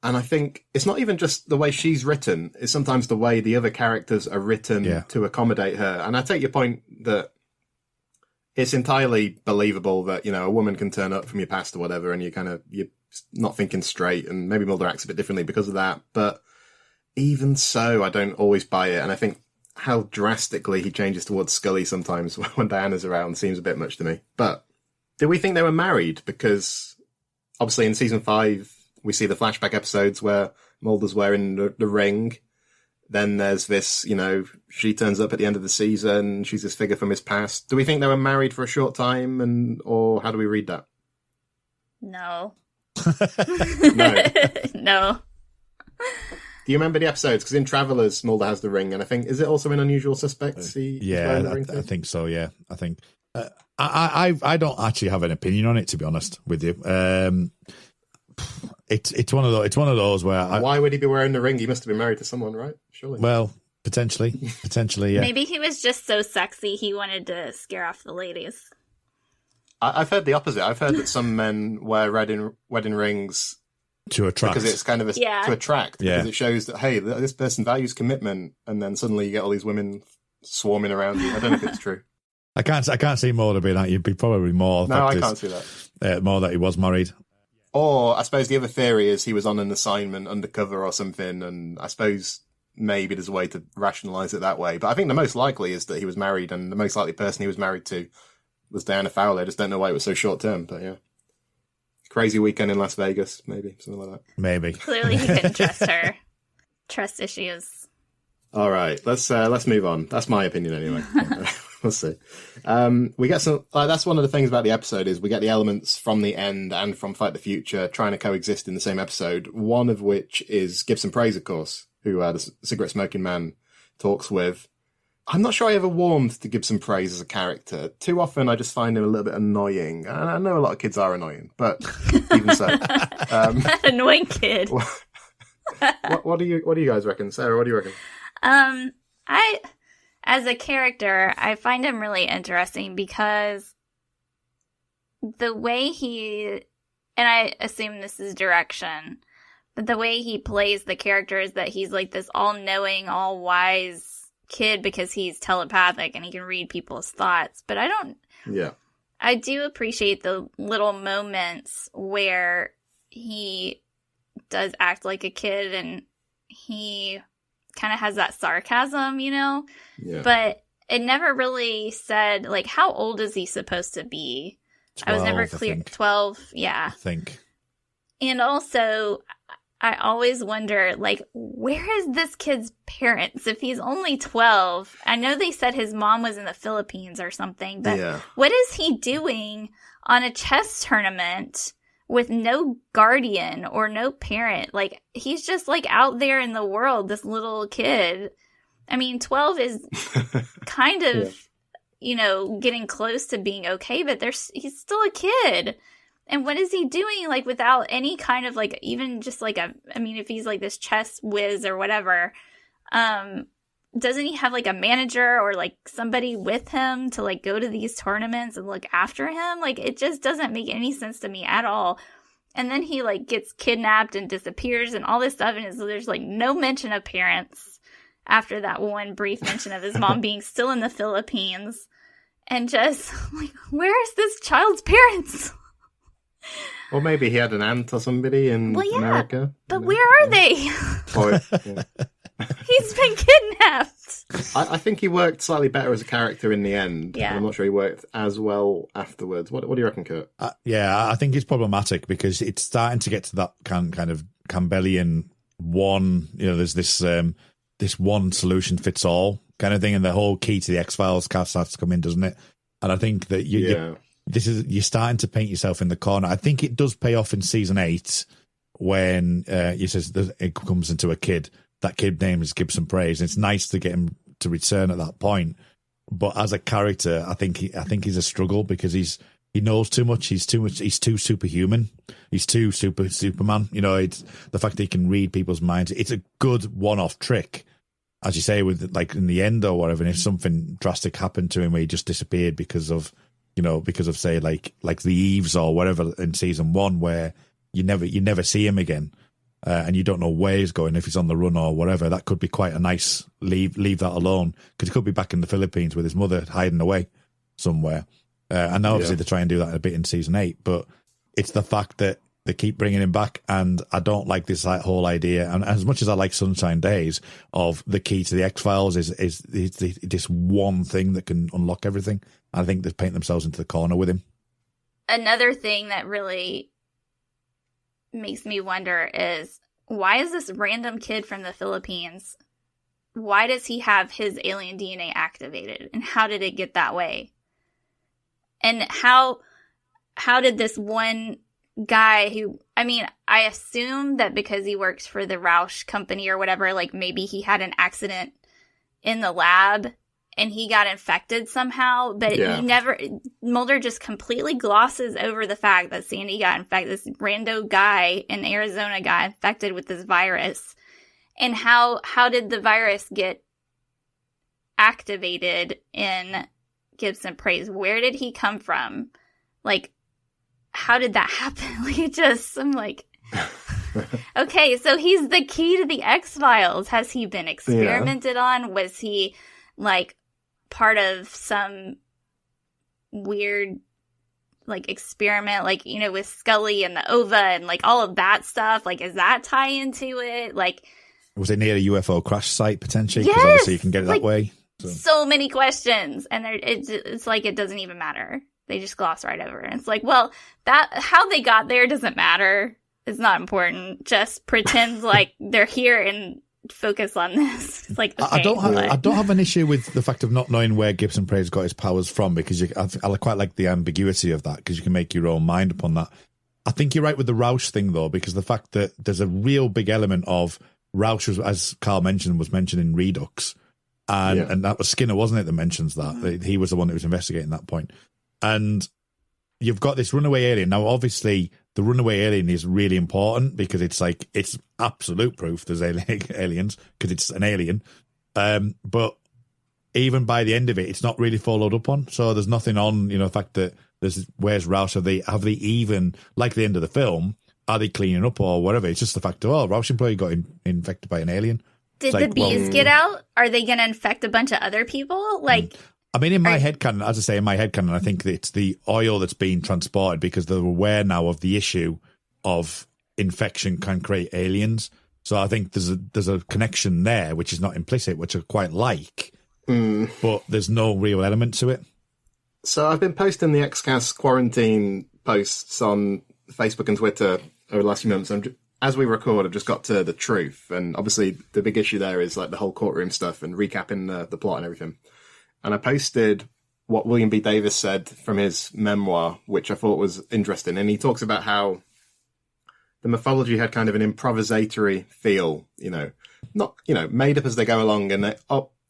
And I think it's not even just the way she's written, it's sometimes the way the other characters are written to accommodate her. And I take your point that it's entirely believable that, a woman can turn up from your past or whatever, and you're not thinking straight, and maybe Mulder acts a bit differently because of that. But even so, I don't always buy it. And I think how drastically he changes towards Scully sometimes when Diana's around seems a bit much to me. But do we think they were married? Because obviously in season 5, we see the flashback episodes where Mulder's wearing the ring. Then there's this, she turns up at the end of the season. She's this figure from his past. Do we think they were married for a short time, or how do we read that? No. No. No. Do you remember the episodes? Because in Travelers, Mulder has the ring, and I think, is it also in Unusual Suspects? I think so. Yeah, I think. I don't actually have an opinion on it, to be honest with you. It's one of those where why would he be wearing the ring? He must have been married to someone, right? Surely. Well, potentially, yeah. Maybe he was just so sexy he wanted to scare off the ladies. I've heard the opposite. I've heard that some men wear wedding rings to attract, because it's kind of to attract, because it shows that, hey, this person values commitment, and then suddenly you get all these women swarming around you. I don't know if it's true. I can't see Mulder being that. You'd be probably more. No, I can't see that. More that he was married. Or I suppose the other theory is he was on an assignment undercover or something, and I suppose maybe there's a way to rationalise it that way. But I think the most likely is that he was married, and the most likely person he was married to was Diana Fowler. I just don't know why it was so short term, but yeah. Crazy weekend in Las Vegas, maybe, something like that. Maybe. Clearly he couldn't trust her. Trust issues. All right, let's move on. That's my opinion anyway. We'll see. We get some. That's one of the things about the episode is we get the elements from the end and from Fight the Future trying to coexist in the same episode. One of which is Gibson Praise, of course, who the cigarette smoking man talks with. I'm not sure I ever warmed to Gibson Praise as a character. Too often, I just find him a little bit annoying. And I know a lot of kids are annoying, but even so, annoying kid. What do you guys reckon, Sarah? What do you reckon? As a character, I find him really interesting because the way and I assume this is direction, but the way he plays the character is that he's like this all-knowing, all-wise kid because he's telepathic and he can read people's thoughts. But I do appreciate the little moments where he does act like a kid and he kind of has that sarcasm, Yeah. But it never really said, like, how old is he supposed to be? 12, I was never clear. 12, yeah. I think. And also, I always wonder, like, where is this kid's parents if he's only 12? I know they said his mom was in the Philippines or something, but what is he doing on a chess tournament with no guardian or no parent? Like, he's just, like, out there in the world, this little kid. I mean, 12 is kind of, getting close to being okay, but he's still a kid. And what is he doing, like, without any kind of, like, even just, like, if he's, like, this chess whiz or whatever, doesn't he have, like, a manager or, like, somebody with him to, like, go to these tournaments and look after him? Like, it just doesn't make any sense to me at all. And then he, like, gets kidnapped and disappears and all this stuff, and there's, like, no mention of parents after that one brief mention of his mom being still in the Philippines. And just, like, where is this child's parents? Or maybe he had an aunt or somebody in America. But where are they? He's been kidnapped. I think he worked slightly better as a character in the end. Yeah. I'm not sure he worked as well afterwards. What do you reckon, Kurt? I think it's problematic because it's starting to get to that kind of Campbellian one, there's this one solution fits all kind of thing, and the whole key to the X-Files cast starts to come in, doesn't it? And I think that you're starting to paint yourself in the corner. I think it does pay off in season 8 when he says it comes into a kid. That kid name is Gibson Praise. It's nice to get him to return at that point. But as a character, I think he's a struggle because he knows too much. He's too superhuman. He's too Superman. It's the fact that he can read people's minds. It's a good one-off trick, as you say, with like in the end or whatever. And if something drastic happened to him where he just disappeared because of say like the Eves or whatever in season 1, where you never see him again, and you don't know where he's going, if he's on the run or whatever. That could be quite a nice leave that alone, because he could be back in the Philippines with his mother hiding away somewhere. And now obviously they try and do that a bit in season 8, but it's the fact that They keep bringing him back, and I don't like this whole idea. And as much as I like Sunshine Days, of the key to the X-Files is this one thing that can unlock everything. I think they paint themselves into the corner with him. Another thing that really makes me wonder is, why is this random kid from the Philippines, why does he have his alien DNA activated? And how did it get that way? And how did this one guy who, I mean, I assume that because he works for the Roush company or whatever, like maybe he had an accident in the lab and he got infected somehow, but Mulder just completely glosses over the fact that Sandy got infected. This rando guy in Arizona got infected with this virus. And how did the virus get activated in Gibson Praise? Where did he come from? Like, how did that happen? I'm like, okay, so he's the key to the X-Files. Has he been experimented on? Was he, like, part of some weird, like, experiment, like, you know, with Scully and the ova and, like, all of that stuff? Like, is that tie into it? Like, was it near a UFO crash site, potentially? Because yes! obviously you can get it that way. So many questions, and it's like it doesn't even matter. They just gloss right over it. It's like, well, how they got there doesn't matter. It's not important. Just pretend like they're here and focus on this. It's like, okay, I don't have an issue with the fact of not knowing where Gibson Praise got his powers from, because I quite like the ambiguity of that, because you can make your own mind upon that. I think you're right with the Roush thing, though, because the fact that there's a real big element of Roush, as Carl mentioned, was mentioned in Redux. And that was Skinner, wasn't it, that mentions that? He was the one that was investigating that point. And you've got this runaway alien. Now, obviously, the runaway alien is really important because it's absolute proof there's aliens, because it's an alien. But even by the end of it, it's not really followed up on. So there's nothing on, the fact that where's Roush? Have they even, like the end of the film, are they cleaning up or whatever? It's just the fact of, Roush employee got infected by an alien. Did the bees get out? Are they going to infect a bunch of other people? Like, I mean, in my headcanon, as I say, I think that it's the oil that's being transported, because they're aware now of the issue of infection can create aliens. So I think there's a connection there, which is not implicit, which I quite like, but there's no real element to it. So I've been posting the XCast quarantine posts on Facebook and Twitter over the last few months. As we record, I've just got to the truth, and obviously the big issue there is like the whole courtroom stuff and recapping the plot and everything. And I posted what William B. Davis said from his memoir, which I thought was interesting. And he talks about how the mythology had kind of an improvisatory feel, not, made up as they go along, and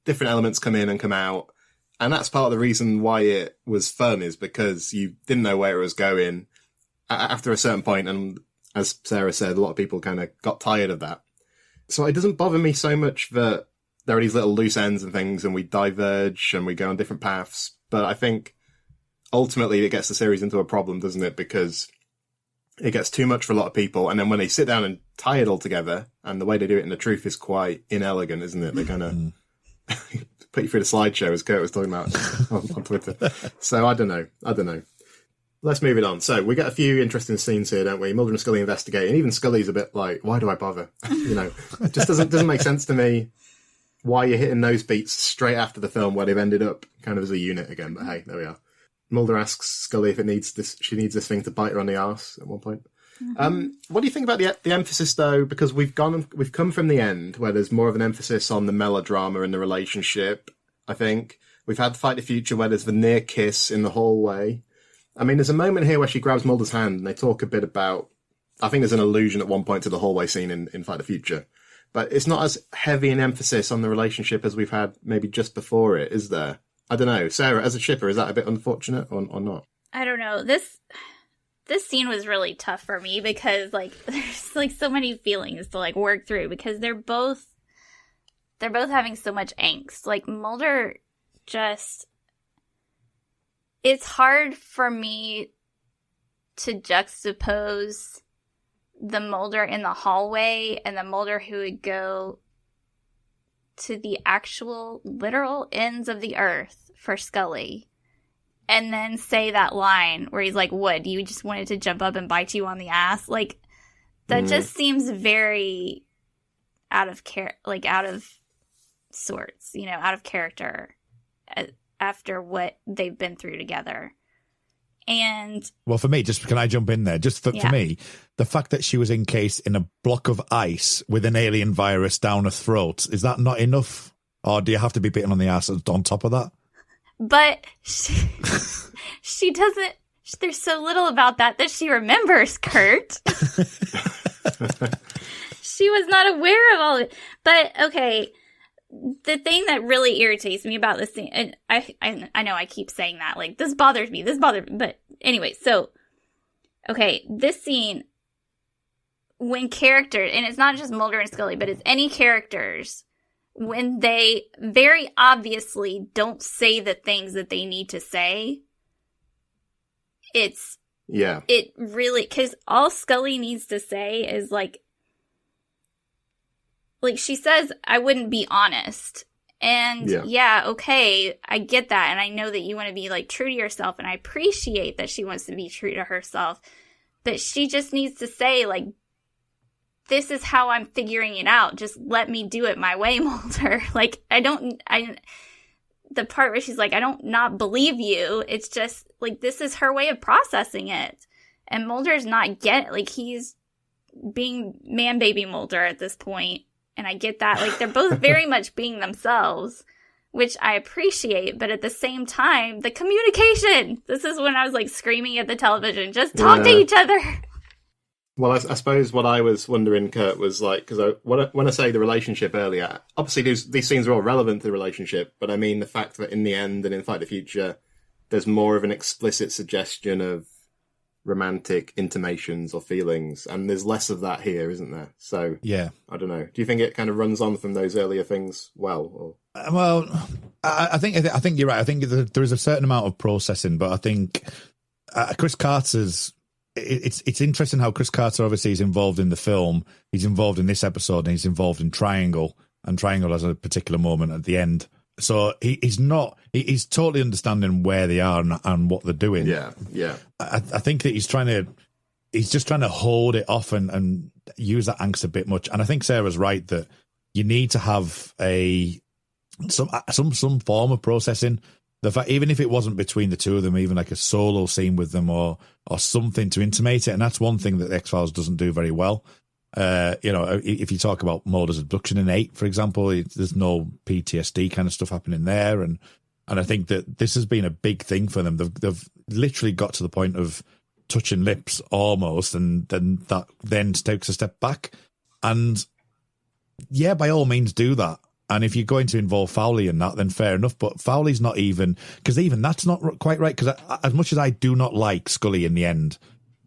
different elements come in and come out. And that's part of the reason why it was fun, is because you didn't know where it was going after a certain point. And as Sarah said, a lot of people kind of got tired of that. So it doesn't bother me so much that there are these little loose ends and things, and we diverge and we go on different paths. But I think ultimately it gets the series into a problem, doesn't it? Because it gets too much for a lot of people. And then when they sit down and tie it all together, and the way they do it in The Truth is quite inelegant, isn't it? They kind of put you through the slideshow, as Kurt was talking about on Twitter. So I don't know. Let's move it on. So we get a few interesting scenes here, don't we? Mulder and Scully investigate, and even Scully's a bit like, why do I bother? It just doesn't make sense to me why you're hitting those beats straight after the film where they've ended up kind of as a unit again. But hey, there we are. Mulder asks Scully if she needs this thing to bite her on the arse at one point. Mm-hmm. What do you think about the emphasis, though? Because we've come from the end where there's more of an emphasis on the melodrama and the relationship. I think we've had Fight the Future where there's the near kiss in the hallway. I mean, there's a moment here where she grabs Mulder's hand and they talk a bit about, I think there's an allusion at one point to the hallway scene in Fight the Future. But it's not as heavy an emphasis on the relationship as we've had maybe just before it, is there? I don't know. Sarah, as a shipper, is that a bit unfortunate or not? I don't know. This scene was really tough for me because there's so many feelings to work through, because they're both having so much angst. Mulder just, it's hard for me to juxtapose the Mulder in the hallway and the Mulder who would go to the actual literal ends of the earth for Scully, and then say that line where he's like, what, you just wanted to jump up and bite you on the ass? Like, that just seems very out of sorts, you know, out of character after what they've been through together. And well, for me, just can I jump in there? Just for me, the fact that she was encased in a block of ice with an alien virus down her throat, is that not enough? Or do you have to be bitten on the ass on top of that? But she doesn't, there's so little about that she remembers, Kurt. She was not aware of all of it. But, okay, the thing that really irritates me about this scene, and I know I keep saying that, like, this bothers me, but anyway, so, okay, this scene, when characters, and it's not just Mulder and Scully, but it's any characters, when they very obviously don't say the things that they need to say, it really, because all Scully needs to say is, like, she says, I wouldn't be honest. And okay, I get that. And I know that you want to be, like, true to yourself. And I appreciate that she wants to be true to herself. But she just needs to say, like, this is how I'm figuring it out. Just let me do it my way, Mulder. Like, the part where she's like, I don't not believe you. It's just, like, this is her way of processing it. And Mulder's not he's being man-baby Mulder at this point. And I get that. Like, they're both very much being themselves, which I appreciate. But at the same time, the communication. This is when I was, like, screaming at the television. Just talk to each other. Well, I suppose what I was wondering, Kurt, was, like, because when I say the relationship earlier, obviously these scenes are all relevant to the relationship. But I mean the fact that in the end and in Fight the Future, there's more of an explicit suggestion of romantic intimations or feelings, and there's less of that here, isn't there? So I don't know. Do you think it kind of runs on from those earlier things well? Or? Well, I think you're right. I think there is a certain amount of processing, but I think Chris Carter's. It's interesting how Chris Carter obviously is involved in the film. He's involved in this episode, and he's involved in Triangle, and Triangle has a particular moment at the end. So he's totally understanding where they are and what they're doing. Yeah. I think that he's just trying to hold it off and use that angst a bit much. And I think Sarah's right that you need to have some form of processing. The fact, even if it wasn't between the two of them, even like a solo scene with them or something to intimate it. And that's one thing that the X-Files doesn't do very well. If you talk about Mulder's abduction in 8, for example, there's no PTSD kind of stuff happening there. And I think that this has been a big thing for them. They've literally got to the point of touching lips almost, and then that then takes a step back. And yeah, by all means do that. And if you're going to involve Foley in that, then fair enough. But Foley's not even, because even that's not quite right. Because as much as I do not like Scully in the end,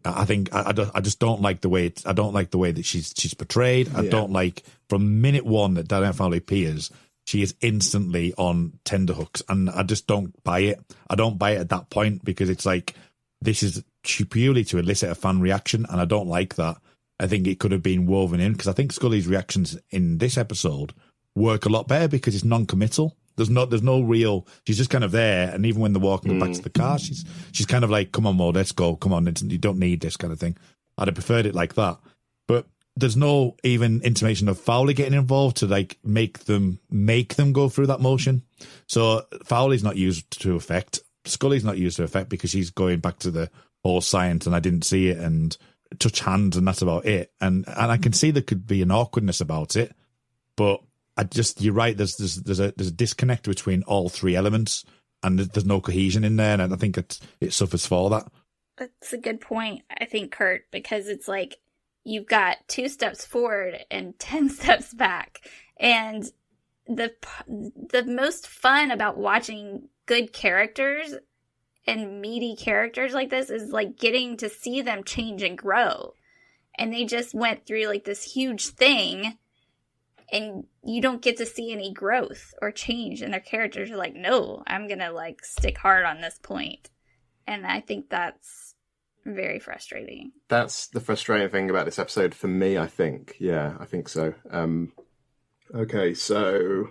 I think I just don't like the way I don't like the way that she's portrayed. I don't like from minute one that Diana Foley appears, she is instantly on tenterhooks, and I just don't buy it. I don't buy it at that point because it's like this is purely to elicit a fan reaction, and I don't like that. I think it could have been woven in because I think Scully's reactions in this episode work a lot better because it's non-committal. There's no real. She's just kind of there, and even when they're walking back to the car, she's kind of like, "Come on, Mo, let's go. Come on, you don't need this kind of thing." I'd have preferred it like that, but there's no even intimation of Foley getting involved to like make them go through that motion. So Foley's not used to effect. Scully's not used to effect because she's going back to the whole science, and I didn't see it, and touch hands, and that's about it. And I can see there could be an awkwardness about it, but. You're right. There's a disconnect between all three elements, and there's no cohesion in there, and I think it suffers for that. That's a good point, I think, Kurt, because it's like you've got 2 steps forward and 10 steps back, and the most fun about watching good characters and meaty characters like this is like getting to see them change and grow, and they just went through like this huge thing. And you don't get to see any growth or change in their characters. You're like, no, I'm going to like stick hard on this point. And I think that's very frustrating. That's the frustrating thing about this episode for me, I think. Yeah, I think so. Okay, so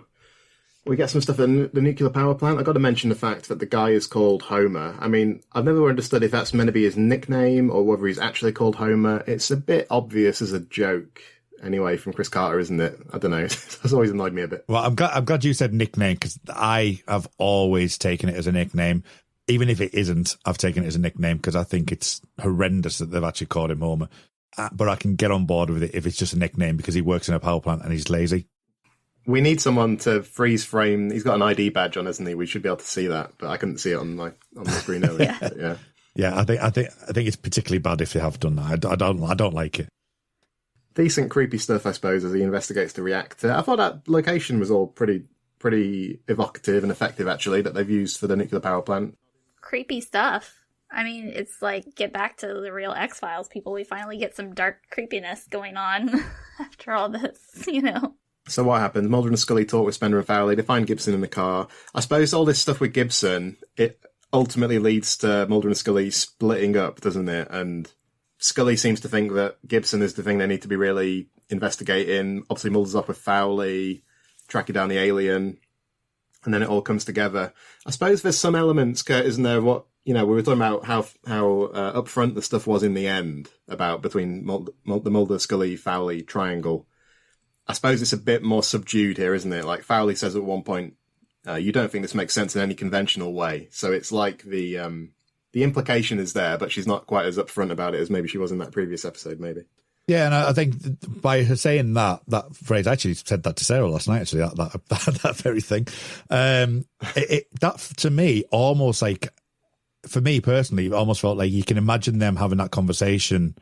We get some stuff at the nuclear power plant. I've got to mention the fact that the guy is called Homer. I mean, I've never understood if that's meant to be his nickname or whether he's actually called Homer. It's a bit obvious as a joke, anyway, from Chris Carter, isn't it? I don't know. It's always annoyed me a bit. Well, I'm glad you said nickname, because I have always taken it as a nickname. Even if it isn't, I've taken it as a nickname because I think it's horrendous that they've actually called him Homer. But I can get on board with it if it's just a nickname because he works in a power plant and he's lazy. We need someone to freeze frame. He's got an ID badge on, hasn't he? We should be able to see that, but I couldn't see it on the screen earlier. Yeah. I think it's particularly bad if they have done that. I don't like it. Decent creepy stuff, I suppose, as he investigates the reactor. I thought that location was all pretty evocative and effective, actually, that they've used for the nuclear power plant. Creepy stuff. I mean, it's like, get back to the real X-Files, people. We finally get some dark creepiness going on after all this, you know. So what happens? Mulder and Scully talk with Spender and Foley. They find Gibson in the car. I suppose all this stuff with Gibson, it ultimately leads to Mulder and Scully splitting up, doesn't it? And Scully seems to think that Gibson is the thing they need to be really investigating. Obviously, Mulder's off with Foley, tracking down the alien, and then it all comes together. I suppose there's some elements, Kurt, isn't there? What, you know, we were talking about how upfront the stuff was in the end about between the Mulder, Scully, Foley triangle. I suppose it's a bit more subdued here, isn't it? Like Foley says at one point, you don't think this makes sense in any conventional way. So it's like the implication is there, but she's not quite as upfront about it as maybe she was in that previest episode, maybe. Yeah, and I think by her saying that phrase, I actually said that to Sarah last night, actually, that very thing. That, to me, almost like, for me personally, it almost felt like you can imagine them having that conversation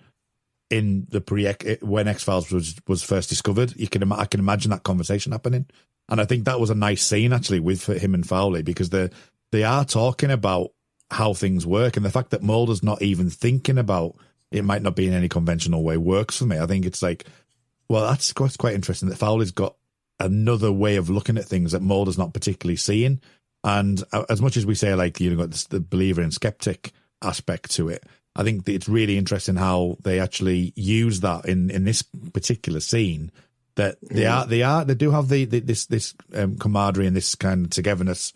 in the when X-Files was first discovered. I can imagine that conversation happening. And I think that was a nice scene, actually, with him and Foley, because they are talking about how things work, and the fact that Mulder's not even thinking about it might not be in any conventional way works for me. I think it's like, well, that's quite interesting that Foley's got another way of looking at things that Mulder's not particularly seeing. And as much as we say, like, you know, the believer and skeptic aspect to it, I think it's really interesting how they actually use that in this particular scene. That they do have this camaraderie and this kind of togetherness.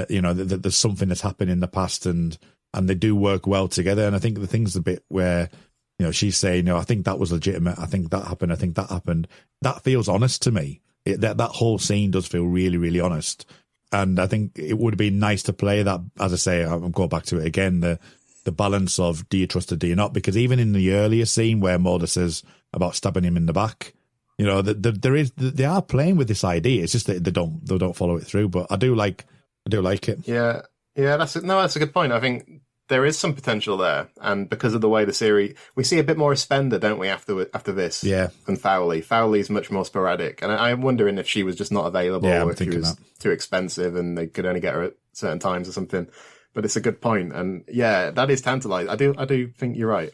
You know, there's something that's happened in the past, and they do work well together. And I think the thing's a bit where, you know, she's saying, I think that was legitimate. I think that happened. I think that happened. That feels honest to me. That whole scene does feel really, really honest. And I think it would be nice to play that, as I say, I'm going back to it again, the balance of do you trust or do you not? Because even in the earlier scene where Mulder says about stabbing him in the back, you know, they are playing with this idea. It's just that they don't follow it through. But I do like it. Yeah, that's a good point. I think there is some potential there, and because of the way the series, we see a bit more of Spender, don't we? After this, yeah. And Foley's much more sporadic, and I'm wondering if she was just not available, or if she was too expensive, and they could only get her at certain times or something. But it's a good point, and yeah, that is tantalizing. I do think you're right.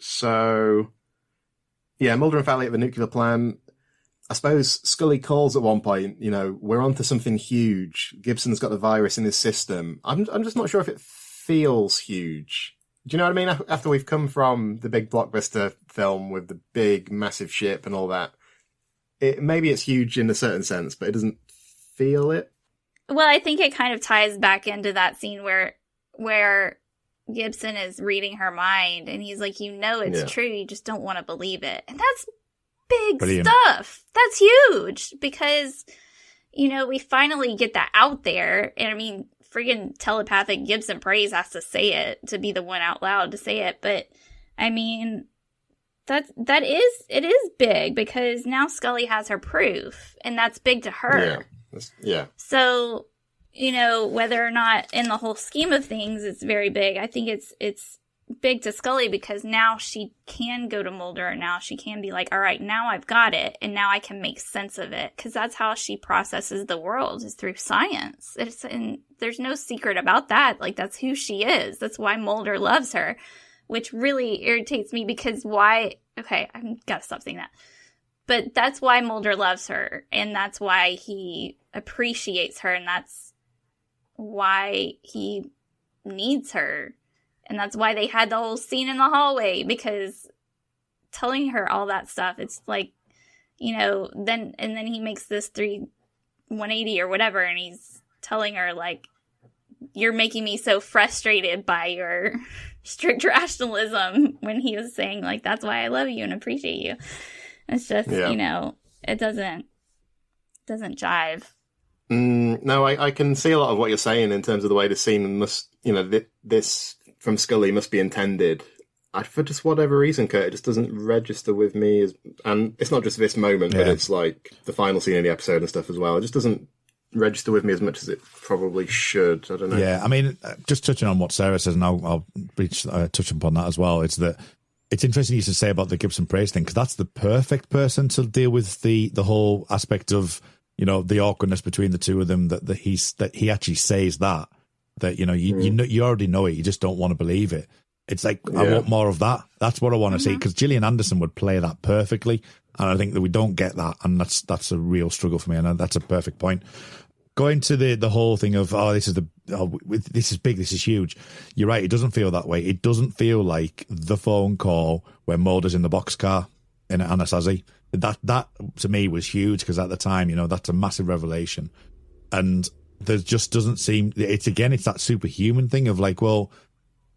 So, yeah, Mulder and Foley at the nuclear plant. I suppose Scully calls at one point, you know, we're onto something huge. Gibson's got the virus in his system. I'm just not sure if it feels huge. Do you know what I mean? After we've come from the big blockbuster film with the big, massive ship and all that, maybe it's huge in a certain sense, but it doesn't feel it. Well, I think it kind of ties back into that scene where Gibson is reading her mind, and he's like, it's true, you just don't want to believe it. And that's big stuff. That's huge, because, you know, we finally get that out there. And I mean, friggin' telepathic Gibson Praise has to say it, to be the one out loud to say it. But I mean, it is big, because now Scully has her proof, and that's big to her. Yeah. So, you know, whether or not in the whole scheme of things it's very big, I think it's big to Scully, because now she can go to Mulder, and now she can be like, all right, now I've got it, and now I can make sense of it, because that's how she processes the world, is through science. And there's no secret about that. Like, that's who she is. That's why Mulder loves her, which really irritates me, because okay, I've got to stop saying that. But that's why Mulder loves her, and that's why he appreciates her, and that's why he needs her. And that's why they had the whole scene in the hallway, because telling her all that stuff, it's like, you know, then he makes this 180 or whatever, and he's telling her, like, you're making me so frustrated by your strict rationalism, when he was saying, like, that's why I love you and appreciate you. It's just, you know, it doesn't jive. No, I can see a lot of what you're saying in terms of the way the scene must, you know, this from Scully must be intended. For just whatever reason, Kurt, it just doesn't register with me. And it's not just this moment, but it's like the final scene of the episode and stuff as well. It just doesn't register with me as much as it probably should. I don't know. Yeah, I mean, just touching on what Sarah says, and I'll touch upon that as well. It's that it's interesting you should say about the Gibson praise thing, because that's the perfect person to deal with the whole aspect of, you know, the awkwardness between the two of them. That he actually says that you know you already know it, you just don't want to believe it. It's like, I want more of that. That's what I want to see, because Gillian Anderson would play that perfectly, and I think that we don't get that, and that's a real struggle for me, and that's a perfect point. Going to the whole thing of, this is big, this is huge. You're right, it doesn't feel that way. It doesn't feel like the phone call where Mulder's in the boxcar in Anasazi. That to me was huge, because at the time, you know, that's a massive revelation, and there just doesn't seem, it's that superhuman thing of like, well,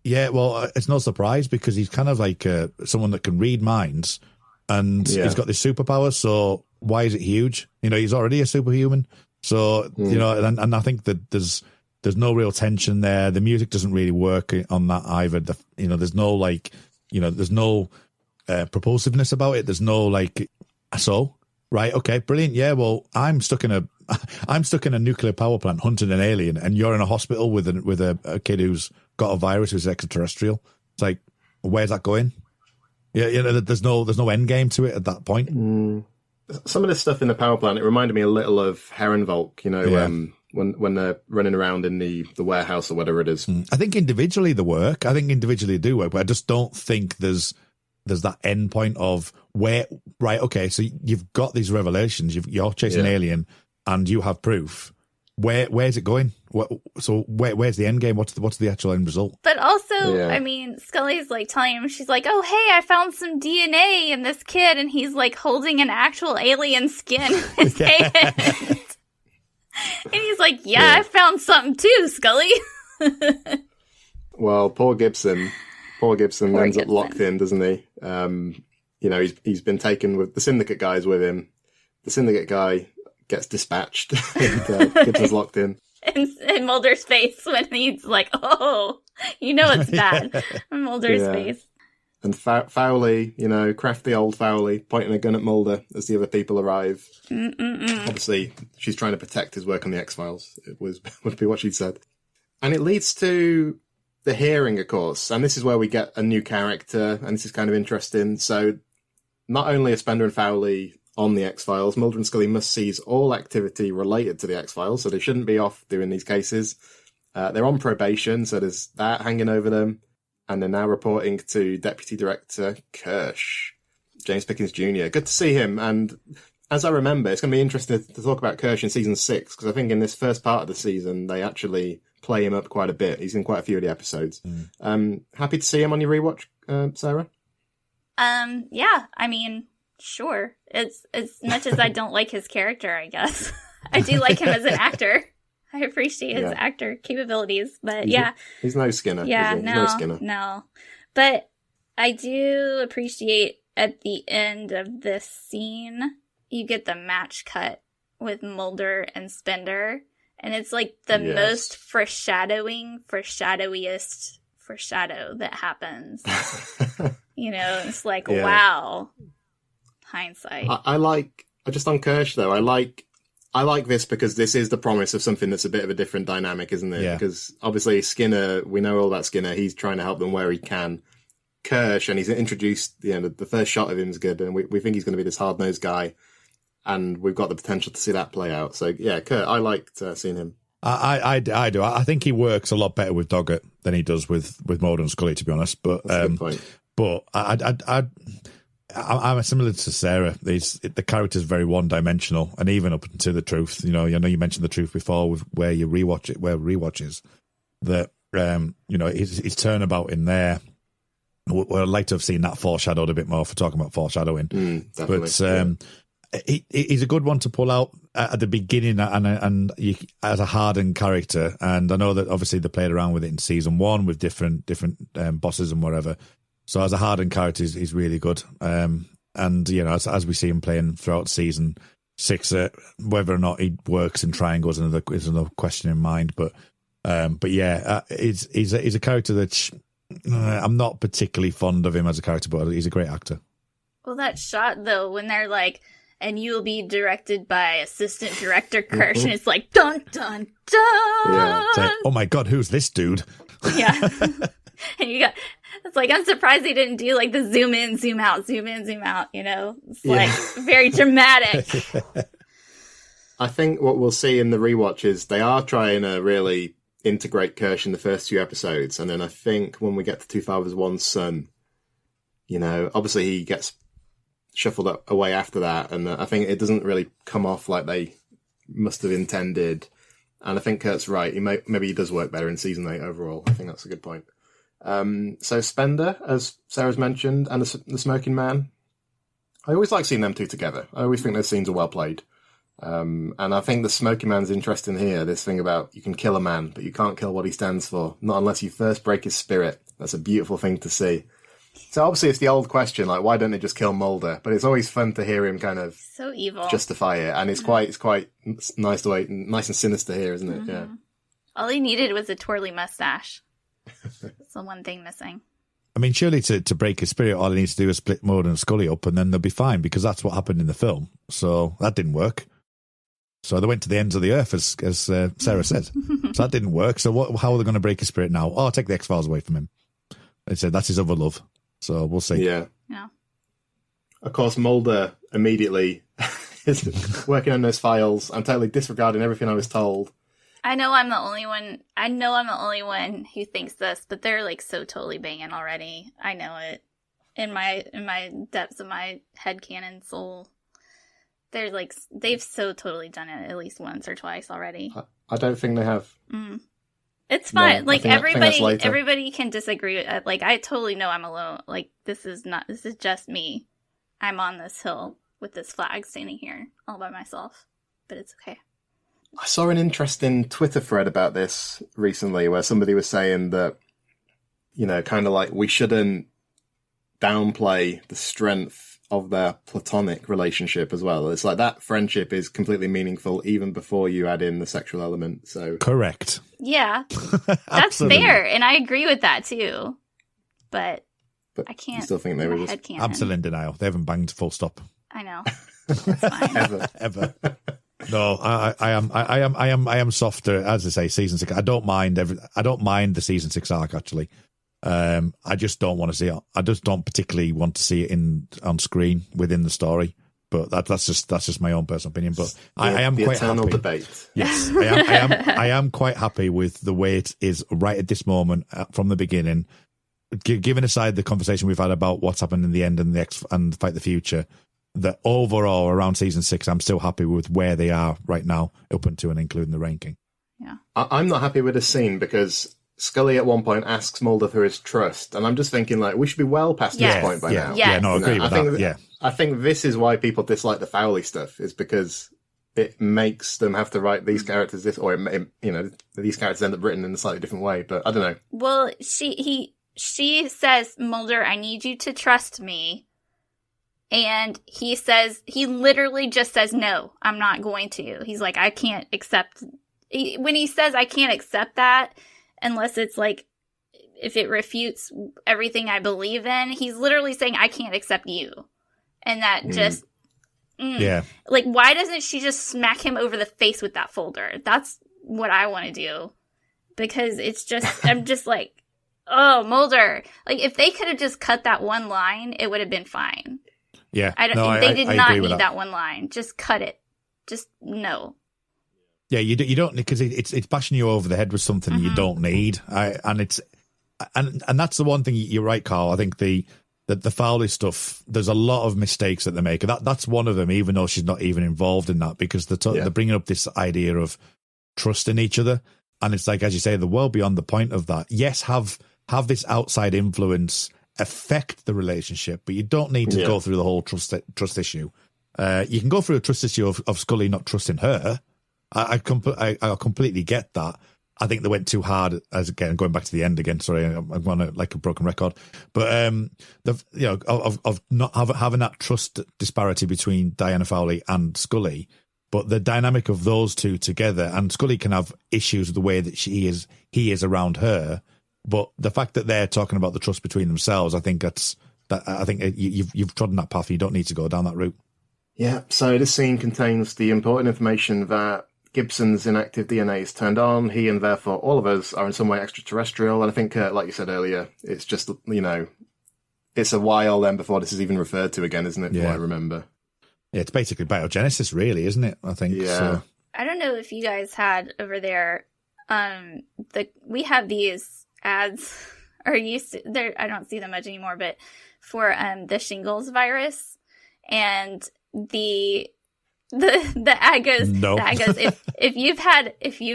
yeah, well, it's no surprise, because he's kind of like someone that can read minds, and he's got this superpower, so why is it huge? You know, he's already a superhuman. So, you know, and I think that there's no real tension there. The music doesn't really work on that either. There's no like, you know, there's no propulsiveness about it. There's no like, so, right, okay, brilliant. Yeah, well, I'm stuck in a nuclear power plant hunting an alien, and you're in a hospital with a kid who's got a virus who's extraterrestrial. It's like, where's that going? Yeah, you know, there's no end game to it at that point. Some of this stuff in the power plant, it reminded me a little of Herrenvolk, you know, when they're running around in the warehouse or whatever it is. I think individually they work. I think individually they do work, but I just don't think there's that end point of where, right, okay, so you've got these revelations, you're chasing an alien, and you have proof. Where's it going? Where's the end game? What's the actual end result? But also, I mean, Scully's like telling him, she's like, oh, hey, I found some DNA in this kid, and he's like holding an actual alien skin in his hand. And he's like, I found something too, Scully. Well, poor Gibson ends up locked in, doesn't he? You know, he's been taken with the Syndicate guys with him. The Syndicate guy gets dispatched, and Gibson's locked in. In Mulder's face when he's like, oh, you know it's bad. Mulder's face. And Foley, you know, crafty old Foley, pointing a gun at Mulder as the other people arrive. Obviously, she's trying to protect his work on the X-Files. Would be what she'd said. And it leads to the hearing, of course. And this is where we get a new character, and this is kind of interesting. So not only are Spender and Foley on the X-Files, Mulder and Scully must cease all activity related to the X-Files, so they shouldn't be off doing these cases. They're on probation, so there's that hanging over them, and they're now reporting to Deputy Director Kirsch, James Pickens Jr. Good to see him, and as I remember, it's going to be interesting to talk about Kirsch in Season 6, because I think in this first part of the season, they actually play him up quite a bit. He's in quite a few of the episodes. Happy to see him on your rewatch, Sarah? Yeah, I mean, sure. It's as much as I don't like his character, I guess. I do like him as an actor. I appreciate his actor capabilities, but he's no Skinner. Yeah, he's no Skinner. No. But I do appreciate at the end of this scene, you get the match cut with Mulder and Spender, and it's like the most foreshadowiest foreshadow that happens. You know, it's like, wow. Hindsight. I like, just on Kirsch though, I like this because this is the promise of something that's a bit of a different dynamic, isn't it? Because obviously Skinner, we know all about Skinner, he's trying to help them where he can. Kirsch, and he's introduced, you know, the first shot of him is good, and we think he's going to be this hard-nosed guy, and we've got the potential to see that play out. So yeah, Kurt, I liked seeing him. I do. I think he works a lot better with Doggett than he does with Mulder and Scully, to be honest. But that's a good point. But I'm similar to Sarah. The character's very one-dimensional, and even up to the truth. You know you mentioned the truth before with where rewatches that you know his turnabout in there. Well, I'd like to have seen that foreshadowed a bit more, for talking about foreshadowing. Definitely, but he's a good one to pull out at the beginning, and as a hardened character. And I know that obviously they played around with it in season 1 with different bosses and whatever. So as a hardened character, he's really good. And as we see him playing throughout season 6, whether or not he works in triangles is another question in mind. But yeah, he's a character that I'm not particularly fond of him as a character, but he's a great actor. Well, that shot though, when they're like, and you will be directed by assistant director Kirsch, and it's like dun dun dun. Yeah, it's like, oh my god, who's this dude? Yeah, and it's like, I'm surprised they didn't do like the zoom in, zoom out, zoom in, zoom out. It's like very dramatic. I think what we'll see in the rewatch is they are trying to really integrate Kirsch in the first few episodes, and then I think when we get to Two Fathers, One Son, obviously he gets shuffled away after that, and I think it doesn't really come off like they must have intended. And I think Kurt's right. Maybe he does work better in season 8 overall. I think that's a good point. So Spender, as Sarah's mentioned, and the Smoking Man. I always like seeing them two together. I always think those scenes are well played. And I think the Smoking Man's interesting here. This thing about you can kill a man, but you can't kill what he stands for. Not unless you first break his spirit. That's a beautiful thing to see. So obviously it's the old question, like, why don't they just kill Mulder? But it's always fun to hear him kind of so evil justify it, and it's quite nice and sinister here, isn't it? Yeah. All he needed was a twirly mustache. That's the one thing missing. I mean, surely to break his spirit, all he needs to do is split Mulder and Scully up, and then they'll be fine, because that's what happened in the film. So that didn't work. So they went to the ends of the earth, as Sarah said. So that didn't work. So how are they going to break his spirit now? Oh, take the X-Files away from him. They said that's his other love. So we'll see. Yeah. Yeah. Of course, Mulder immediately is working on those files. I'm totally disregarding everything I was told. I know I'm the only one who thinks this, but they're like so totally banging already. I know it. In my depths of my headcanon soul. They're like, they've so totally done it at least once or twice already. I don't think they have. It's fine. No, like everybody can disagree. Like I totally know I'm alone. Like this is just me. I'm on this hill with this flag standing here all by myself, but it's okay. I saw an interesting Twitter thread about this recently where somebody was saying that, kind of like we shouldn't downplay the strength of their platonic relationship as well. It's like that friendship is completely meaningful even before you add in the sexual element. So correct. Yeah, that's fair, and I agree with that too. But I can't. You still think they were just absolutely in denial? They haven't banged full stop. I know. It's fine. Ever. No, I am softer. As I say, season 6. I don't mind the season 6 arc actually. I just don't want to see it. I just don't particularly want to see it on screen within the story. But that's just my own personal opinion. But I am quite eternal happy. Debate. Yes, I am quite happy with the way it is right at this moment from the beginning. Given aside the conversation we've had about what's happened in the end and Fight the Future, that overall around season 6, I'm still happy with where they are right now, up until and including the ranking. Yeah, I'm not happy with this scene because Scully at one point asks Mulder for his trust, and I'm just thinking like we should be well past this point by now. Yes. I agree with that. Yeah, I think this is why people dislike the Foley stuff, is because it makes them have to write these characters this, or these characters end up written in a slightly different way. But I don't know. Well, she says, Mulder, I need you to trust me. And he literally just says, no, I'm not going to. He's like, I can't accept. When he says, I can't accept that, unless it's like, if it refutes everything I believe in, he's literally saying, I can't accept you. And that just, yeah. Like, why doesn't she just smack him over the face with that folder? That's what I want to do. Because it's just, I'm just like, oh, Mulder. Like, if they could have just cut that one line, it would have been fine. Yeah. They did not need that one line. Just cut it. Just no. Yeah, you don't, because it's bashing you over the head with something you don't need. And that's the one thing. You're right, Carl. I think the Foley stuff, there's a lot of mistakes that they make. That's one of them, even though she's not even involved in that, because they're bringing up this idea of trusting each other. And it's like, as you say, they're well beyond the point of that. Yes, have this outside influence affect the relationship, but you don't need to go through the whole trust issue. You can go through a trust issue of Scully not trusting her. I completely get that. I think they went too hard, as again, going back to the end again. Sorry, I'm on like a broken record. But of not having that trust disparity between Diana Foley and Scully, but the dynamic of those two together, and Scully can have issues with the way that he is around her. But the fact that they're talking about the trust between themselves, I think you've trodden that path. You don't need to go down that route. Yeah. So this scene contains the important information that Gibson's inactive DNA is turned on. He and therefore all of us are in some way extraterrestrial. And I think, like you said earlier, it's just, it's a while then before this is even referred to again, isn't it? From what I remember. Yeah, it's basically biogenesis, really, isn't it? I think. Yeah. So. I don't know if you guys had over there. We have these ads, or used to. I don't see them much anymore, but for the shingles virus, and the ad goes, no. The ad goes, if you've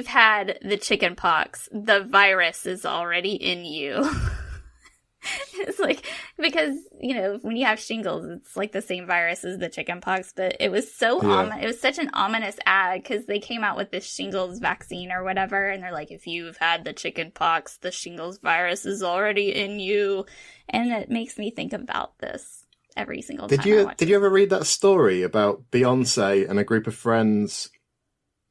had the chicken pox, the virus is already in you. It's like, because when you have shingles, it's like the same virus as the chicken pox, but it was it was such an ominous ad, because they came out with this shingles vaccine or whatever, and they're like, if you've had the chicken pox, the shingles virus is already in you, and it makes me think about this every single time. Did you ever read that story about Beyonce and a group of friends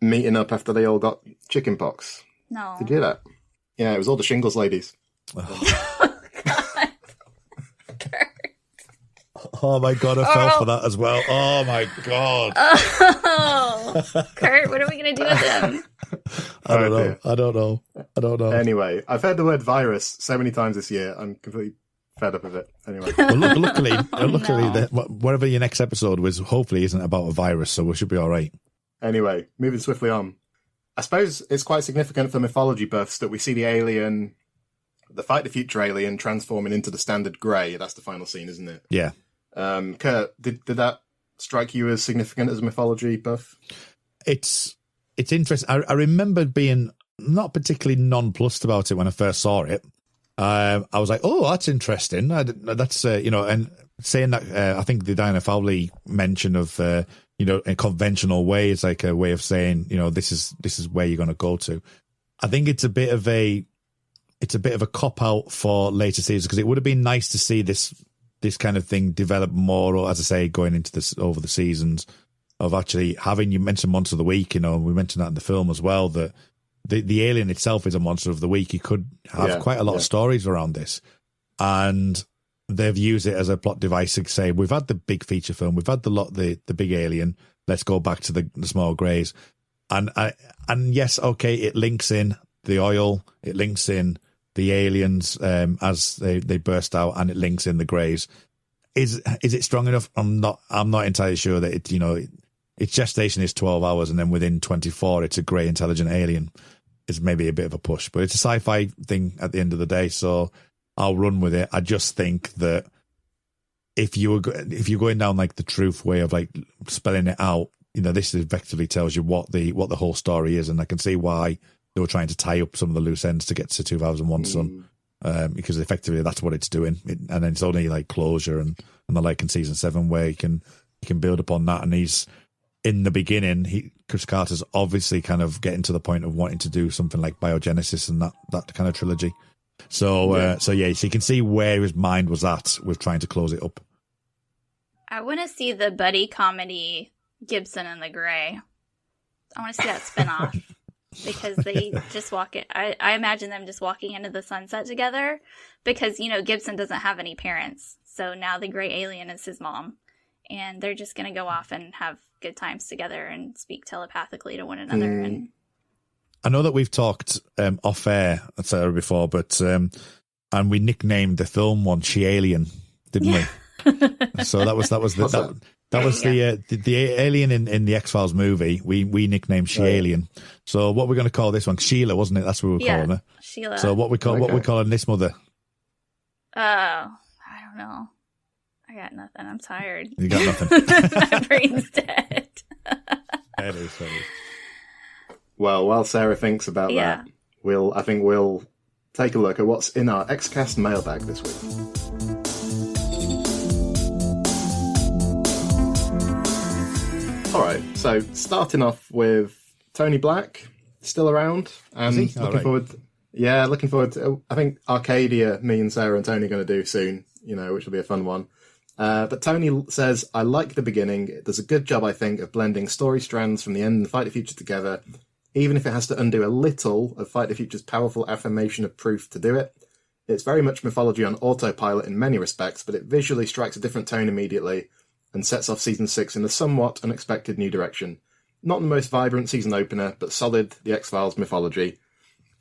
meeting up after they all got chickenpox? No. Did you hear that? Yeah, it was all the shingles ladies. Oh my God, I fell for that as well. Oh my God. Oh, Kurt, what are we going to do with them? I don't know. Anyway, I've heard the word virus so many times this year, I'm completely fed up with it. Anyway. Well, luckily, whatever your next episode was, hopefully isn't about a virus, so we should be all right. Anyway, moving swiftly on. I suppose it's quite significant for mythology buffs that we see the alien, the Fight the Future alien, transforming into the standard grey. That's the final scene, isn't it? Yeah. Kurt, did that strike you as significant as a mythology buff? It's interesting. I remember being not particularly nonplussed about it when I first saw it. I was like, oh, that's interesting. That's, and saying that, I think the Diana Foley mention of, a conventional way is like a way of saying, this is where you're going to go to. I think it's a bit of a cop out for later seasons, because it would have been nice to see this kind of thing develop more, or as I say, going into this over the seasons, of actually having, you mentioned Monster of the Week, we mentioned that in the film as well, that the alien itself is a Monster of the Week. You could have quite a lot of stories around this, and they've used it as a plot device to say, we've had the big feature film, we've had the big alien, let's go back to the small greys, and yes, okay, it links in the oil, it links in the aliens as they burst out, and it links in the greys. Is it strong enough? I'm not entirely sure that its gestation is 12 hours, and then within 24 it's a grey intelligent alien. It's maybe a bit of a push, but it's a sci-fi thing at the end of the day, so I'll run with it. I just think that if you're going down like the truth way of like spelling it out, this effectively tells you what the whole story is, and I can see why they were trying to tie up some of the loose ends to get to 2001 Sun, because effectively that's what it's doing. And then it's only like closure and the like in season 7 where you can build upon that. And he's in the beginning, Chris Carter's obviously kind of getting to the point of wanting to do something like biogenesis and that kind of trilogy. So so you can see where his mind was at with trying to close it up. I want to see the buddy comedy Gibson and the Grey. I want to see that spinoff. Because they just walk it. I imagine them just walking into the sunset together, because Gibson doesn't have any parents, so now the gray alien is his mom, and they're just gonna go off and have good times together and speak telepathically to one another. And I know that we've talked off air, etc. before, but and we nicknamed the film one She Alien, didn't we? So that was the alien in the X-Files movie. We nicknamed She Alien. So what we're going to call this one? Sheila, wasn't it? That's what we were calling her. Sheila. So what we calling this mother? I don't know. I got nothing. I'm tired. You got nothing. My brain's dead. Well, while Sarah thinks about that, I think we'll take a look at what's in our X-Cast mailbag this week. All right, so starting off with Tony Black, still around, and looking forward. Looking forward to. I think Arcadia, me and Sarah and Tony are going to do soon. Which will be a fun one. But Tony says, I like the beginning. It does a good job, I think, of blending story strands from the end and Fight the Future together, even if it has to undo a little of Fight the Future's powerful affirmation of proof to do it. It's very much mythology on autopilot in many respects, but it visually strikes a different tone immediately and sets off Season 6 in a somewhat unexpected new direction. Not the most vibrant season opener, but solid The X-Files mythology.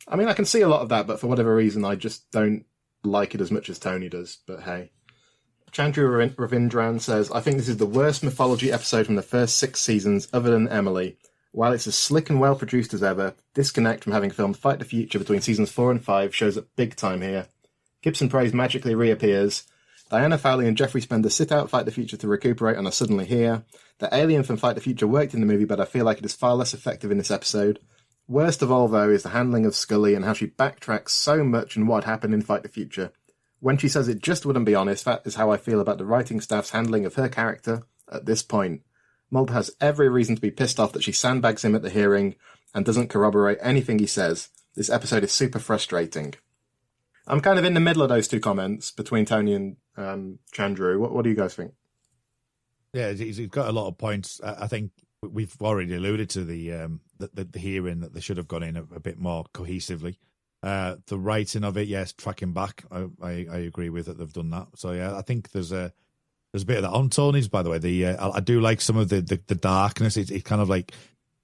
I mean, I can see a lot of that, but for whatever reason, I just don't like it as much as Tony does, but hey. Chandru Ravindran says, I think this is the worst mythology episode from the first 6 seasons other than Emily. While it's as slick and well produced as ever, disconnect from having filmed Fight the Future between seasons 4 and 5 shows up big time here. Gibson Praise magically reappears. Diana Fowley and Jeffrey Spender sit out Fight the Future to recuperate and are suddenly here. The alien from Fight the Future worked in the movie, but I feel like it is far less effective in this episode. Worst of all, though, is the handling of Scully and how she backtracks so much on what happened in Fight the Future. When she says it just wouldn't be honest, that is how I feel about the writing staff's handling of her character at this point. Mulder has every reason to be pissed off that she sandbags him at the hearing and doesn't corroborate anything he says. This episode is super frustrating. I'm kind of in the middle of those two comments between Tony and Chandru. What do you guys think? Yeah, he's got a lot of points. I think we've already alluded to the hearing that they should have gone in a bit more cohesively. The writing of it, yes, tracking back, I agree with that they've done that. So yeah, I think there's a bit of that on Tony's. By the way, I do like some of the darkness. It's kind of like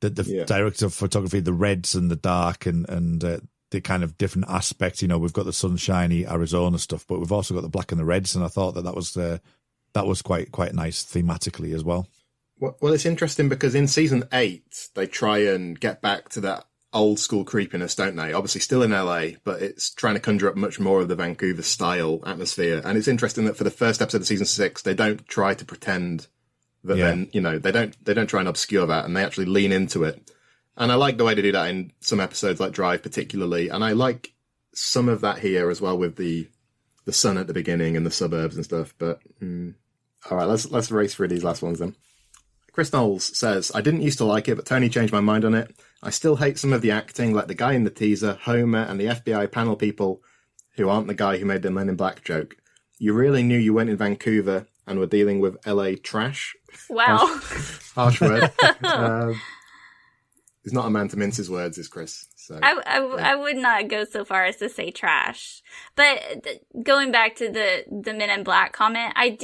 the director of photography, the reds and the dark, and the kind of different aspects. We've got the sunshiny Arizona stuff, but we've also got the black and the reds, and I thought that was quite nice thematically as well. Well, it's interesting because in season 8 they try and get back to that old school creepiness, don't they? Obviously still in LA, but it's trying to conjure up much more of the Vancouver style atmosphere. And it's interesting that for the first episode of season 6, they don't try to pretend that they don't try and obscure that, and they actually lean into it. And I like the way they do that in some episodes like Drive particularly. And I like some of that here as well with the sun at the beginning and the suburbs and stuff. But all right, let's race through these last ones then. Chris Knowles says, I didn't used to like it, but Tony changed my mind on it. I still hate some of the acting, like the guy in the teaser, Homer, and the FBI panel people who aren't the guy who made the Men in Black joke. You really knew you weren't in Vancouver and were dealing with LA trash. Wow. Harsh word. He's not a man to mince his words, is Chris. So I would not go so far as to say trash. But going back to the Men in Black comment, I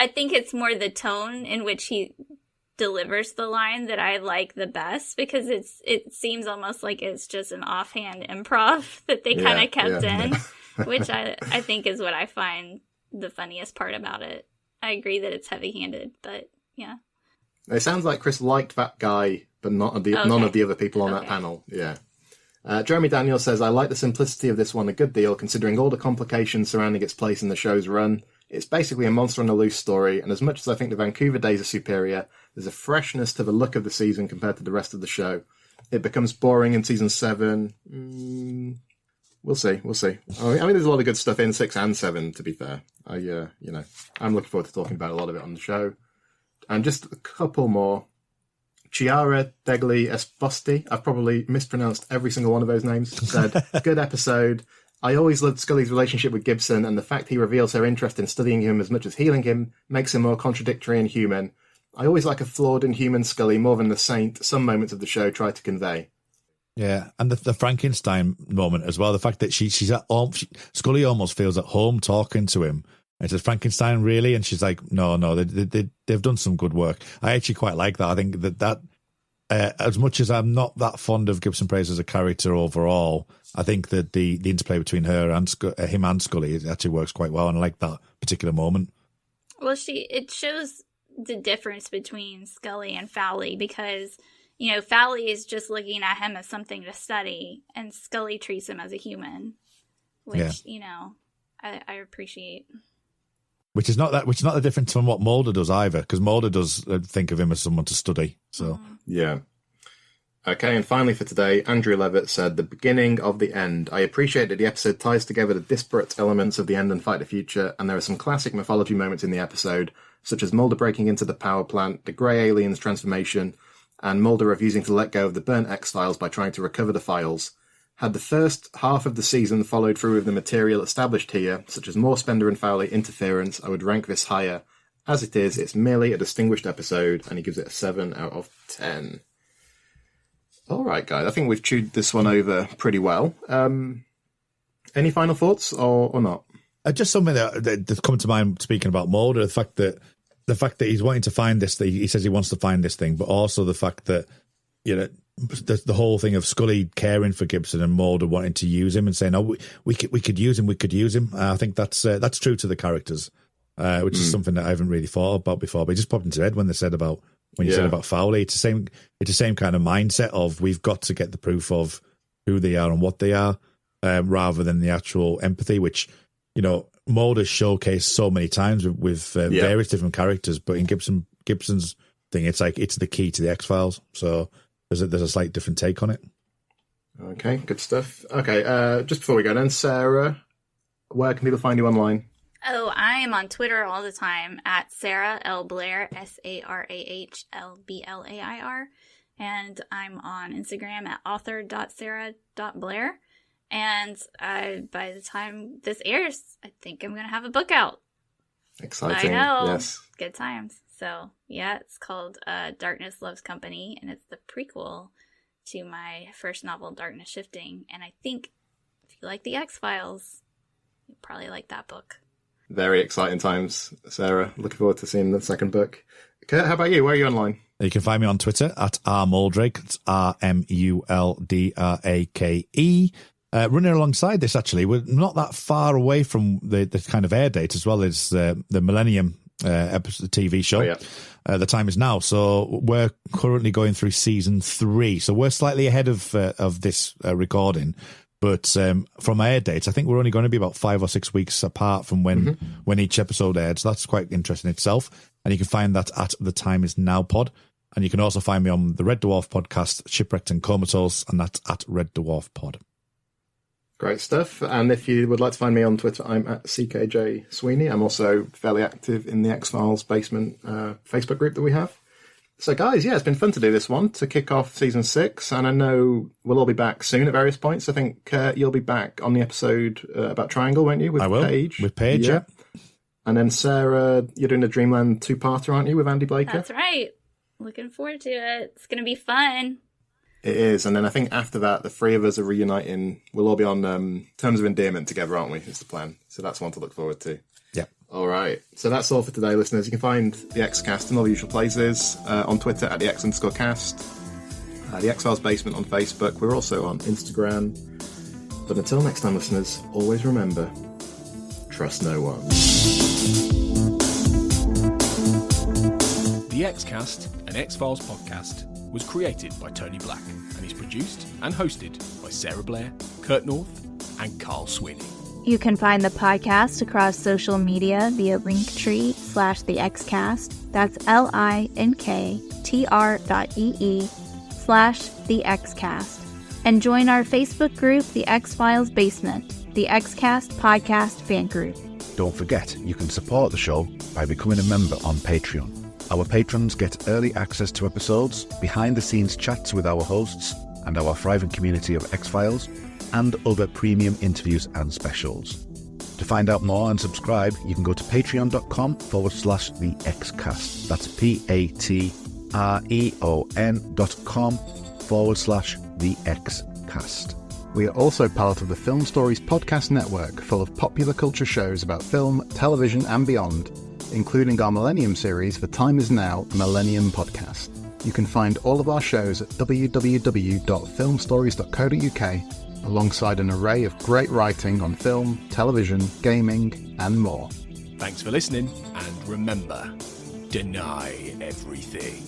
think it's more the tone in which he delivers the line that I like the best, because it seems almost like it's just an offhand improv that they kind of kept in, which I think is what I find the funniest part about it. I agree that it's heavy-handed, but yeah. It sounds like Chris liked that guy, but none of the other people on that panel. Yeah. Jeremy Daniel says, I like the simplicity of this one a good deal, considering all the complications surrounding its place in the show's run. It's basically a monster on a loose story, and as much as I think the Vancouver days are superior, there's a freshness to the look of the season compared to the rest of the show. It becomes boring in season 7. We'll see. I mean, there's a lot of good stuff in 6 and 7, to be fair. I'm looking forward to talking about a lot of it on the show. And just a couple more. Chiara degli Esposti, I've probably mispronounced every single one of those names, said, good episode. I always loved Scully's relationship with Gibson, and the fact he reveals her interest in studying him as much as healing him makes him more contradictory and human. I always like a flawed and human Scully more than the saint some moments of the show try to convey. Yeah, and the Frankenstein moment as well, the fact that she's at home, Scully almost feels at home talking to him. And says, Frankenstein, really? And she's like, no, they've done some good work. I actually quite like that. I think that as much as I'm not that fond of Gibson Praise as a character overall, I think that the interplay between her and him and Scully actually works quite well, and I like that particular moment. Well, it shows the difference between Scully and Fowley, because Fowley is just looking at him as something to study, and Scully treats him as a human, which I appreciate. Which is not the difference from what Mulder does either, because Mulder does think of him as someone to study. So yeah. Okay, and finally for today, Andrew Levitt said, the beginning of the end. I appreciate that the episode ties together the disparate elements of the end and Fight the Future, and there are some classic mythology moments in the episode, such as Mulder breaking into the power plant, the Grey alien's transformation, and Mulder refusing to let go of the burnt X-Files by trying to recover the files. Had the first half of the season followed through with the material established here, such as more Spender and Foley interference, I would rank this higher. As it is, it's merely a distinguished episode, and he gives it a 7 out of 10. All right, guys, I think we've chewed this one over pretty well. Any final thoughts or not? Just something that's come to mind speaking about Mulder, the fact that he's wanting to find this thing. He says he wants to find this thing, but also the fact that, you know, the whole thing of Scully caring for Gibson and Mulder wanting to use him and saying, "Oh, we could use him." I think that's true to the characters, which is something that I haven't really thought about before. But it just popped into head when you said about Foley. It's the same kind of mindset of we've got to get the proof of who they are and what they are, rather than the actual empathy, which, you know, Mulder's showcased so many times with various different characters, but in Gibson's thing, it's like it's the key to the X-Files. So there's a slight different take on it. Okay, good stuff. Okay, just before we go then, Sarah, where can people find you online? Oh, I am on Twitter all the time at Sarah L. Blair, SarahLBlair. And I'm on Instagram at author.sarah.blair. And by the time this airs, I think I'm going to have a book out. Exciting. I know. Yes. Good times. So, yeah, it's called Darkness Loves Company, and it's the prequel to my first novel, Darkness Shifting. And I think if you like the X-Files, you'll probably like that book. Very exciting times, Sarah. Looking forward to seeing the second book. Kurt, how about you? Where are you online? You can find me on Twitter at rmuldrake. It's RMULDRAKE. Running alongside this, actually, we're not that far away from the kind of air date as well as the Millennium episode, TV show. Oh, yeah. The time is now. So we're currently going through season 3. So we're slightly ahead of this recording. But from air dates, I think we're only going to be about 5 or 6 weeks apart from when each episode aired. So that's quite interesting itself. And you can find that at The Time Is Now Pod. And you can also find me on the Red Dwarf podcast, Shipwrecked and Comatose, and that's at Red Dwarf Pod. Great stuff. And if you would like to find me on Twitter, I'm at CKJ Sweeney. I'm also fairly active in the X-Files Basement Facebook group that we have. So, guys, yeah, it's been fun to do this one to kick off season 6. And I know we'll all be back soon at various points. I think you'll be back on the episode about Triangle, won't you? I will. Paige. With Paige, yeah. And then, Sarah, you're doing a Dreamland 2-parter, aren't you, with Andy Blaker? That's right. Looking forward to it. It's going to be fun. It is. And then I think after that, the 3 of us are reuniting. We'll all be on Terms of Endearment together, aren't we? Is the plan. So that's one to look forward to. Yeah. All right. So that's all for today, listeners. You can find the X-Cast in all the usual places. On Twitter at the X_cast. The X-Files Basement on Facebook. We're also on Instagram. But until next time, listeners, always remember, trust no one. The X-Cast, an X-Files podcast, was created by Tony Black and is produced and hosted by Sarah Blair, Kurt North, and Carl Sweeney. You can find the podcast across social media via Linktree/The Xcast. That's linktr.ee/The Xcast. And join our Facebook group, The X-Files Basement, the Xcast podcast fan group. Don't forget, you can support the show by becoming a member on Patreon. Our patrons get early access to episodes, behind-the-scenes chats with our hosts, and our thriving community of X-Files, and other premium interviews and specials. To find out more and subscribe, you can go to patreon.com/The Xcast. That's patreon.com/The Xcast. We are also part of the Film Stories podcast network, full of popular culture shows about film, television, and beyond, including our Millennium series, The Time Is Now, a Millennium podcast. You can find all of our shows at www.filmstories.co.uk, alongside an array of great writing on film, television, gaming, and more. Thanks for listening, and remember, deny everything.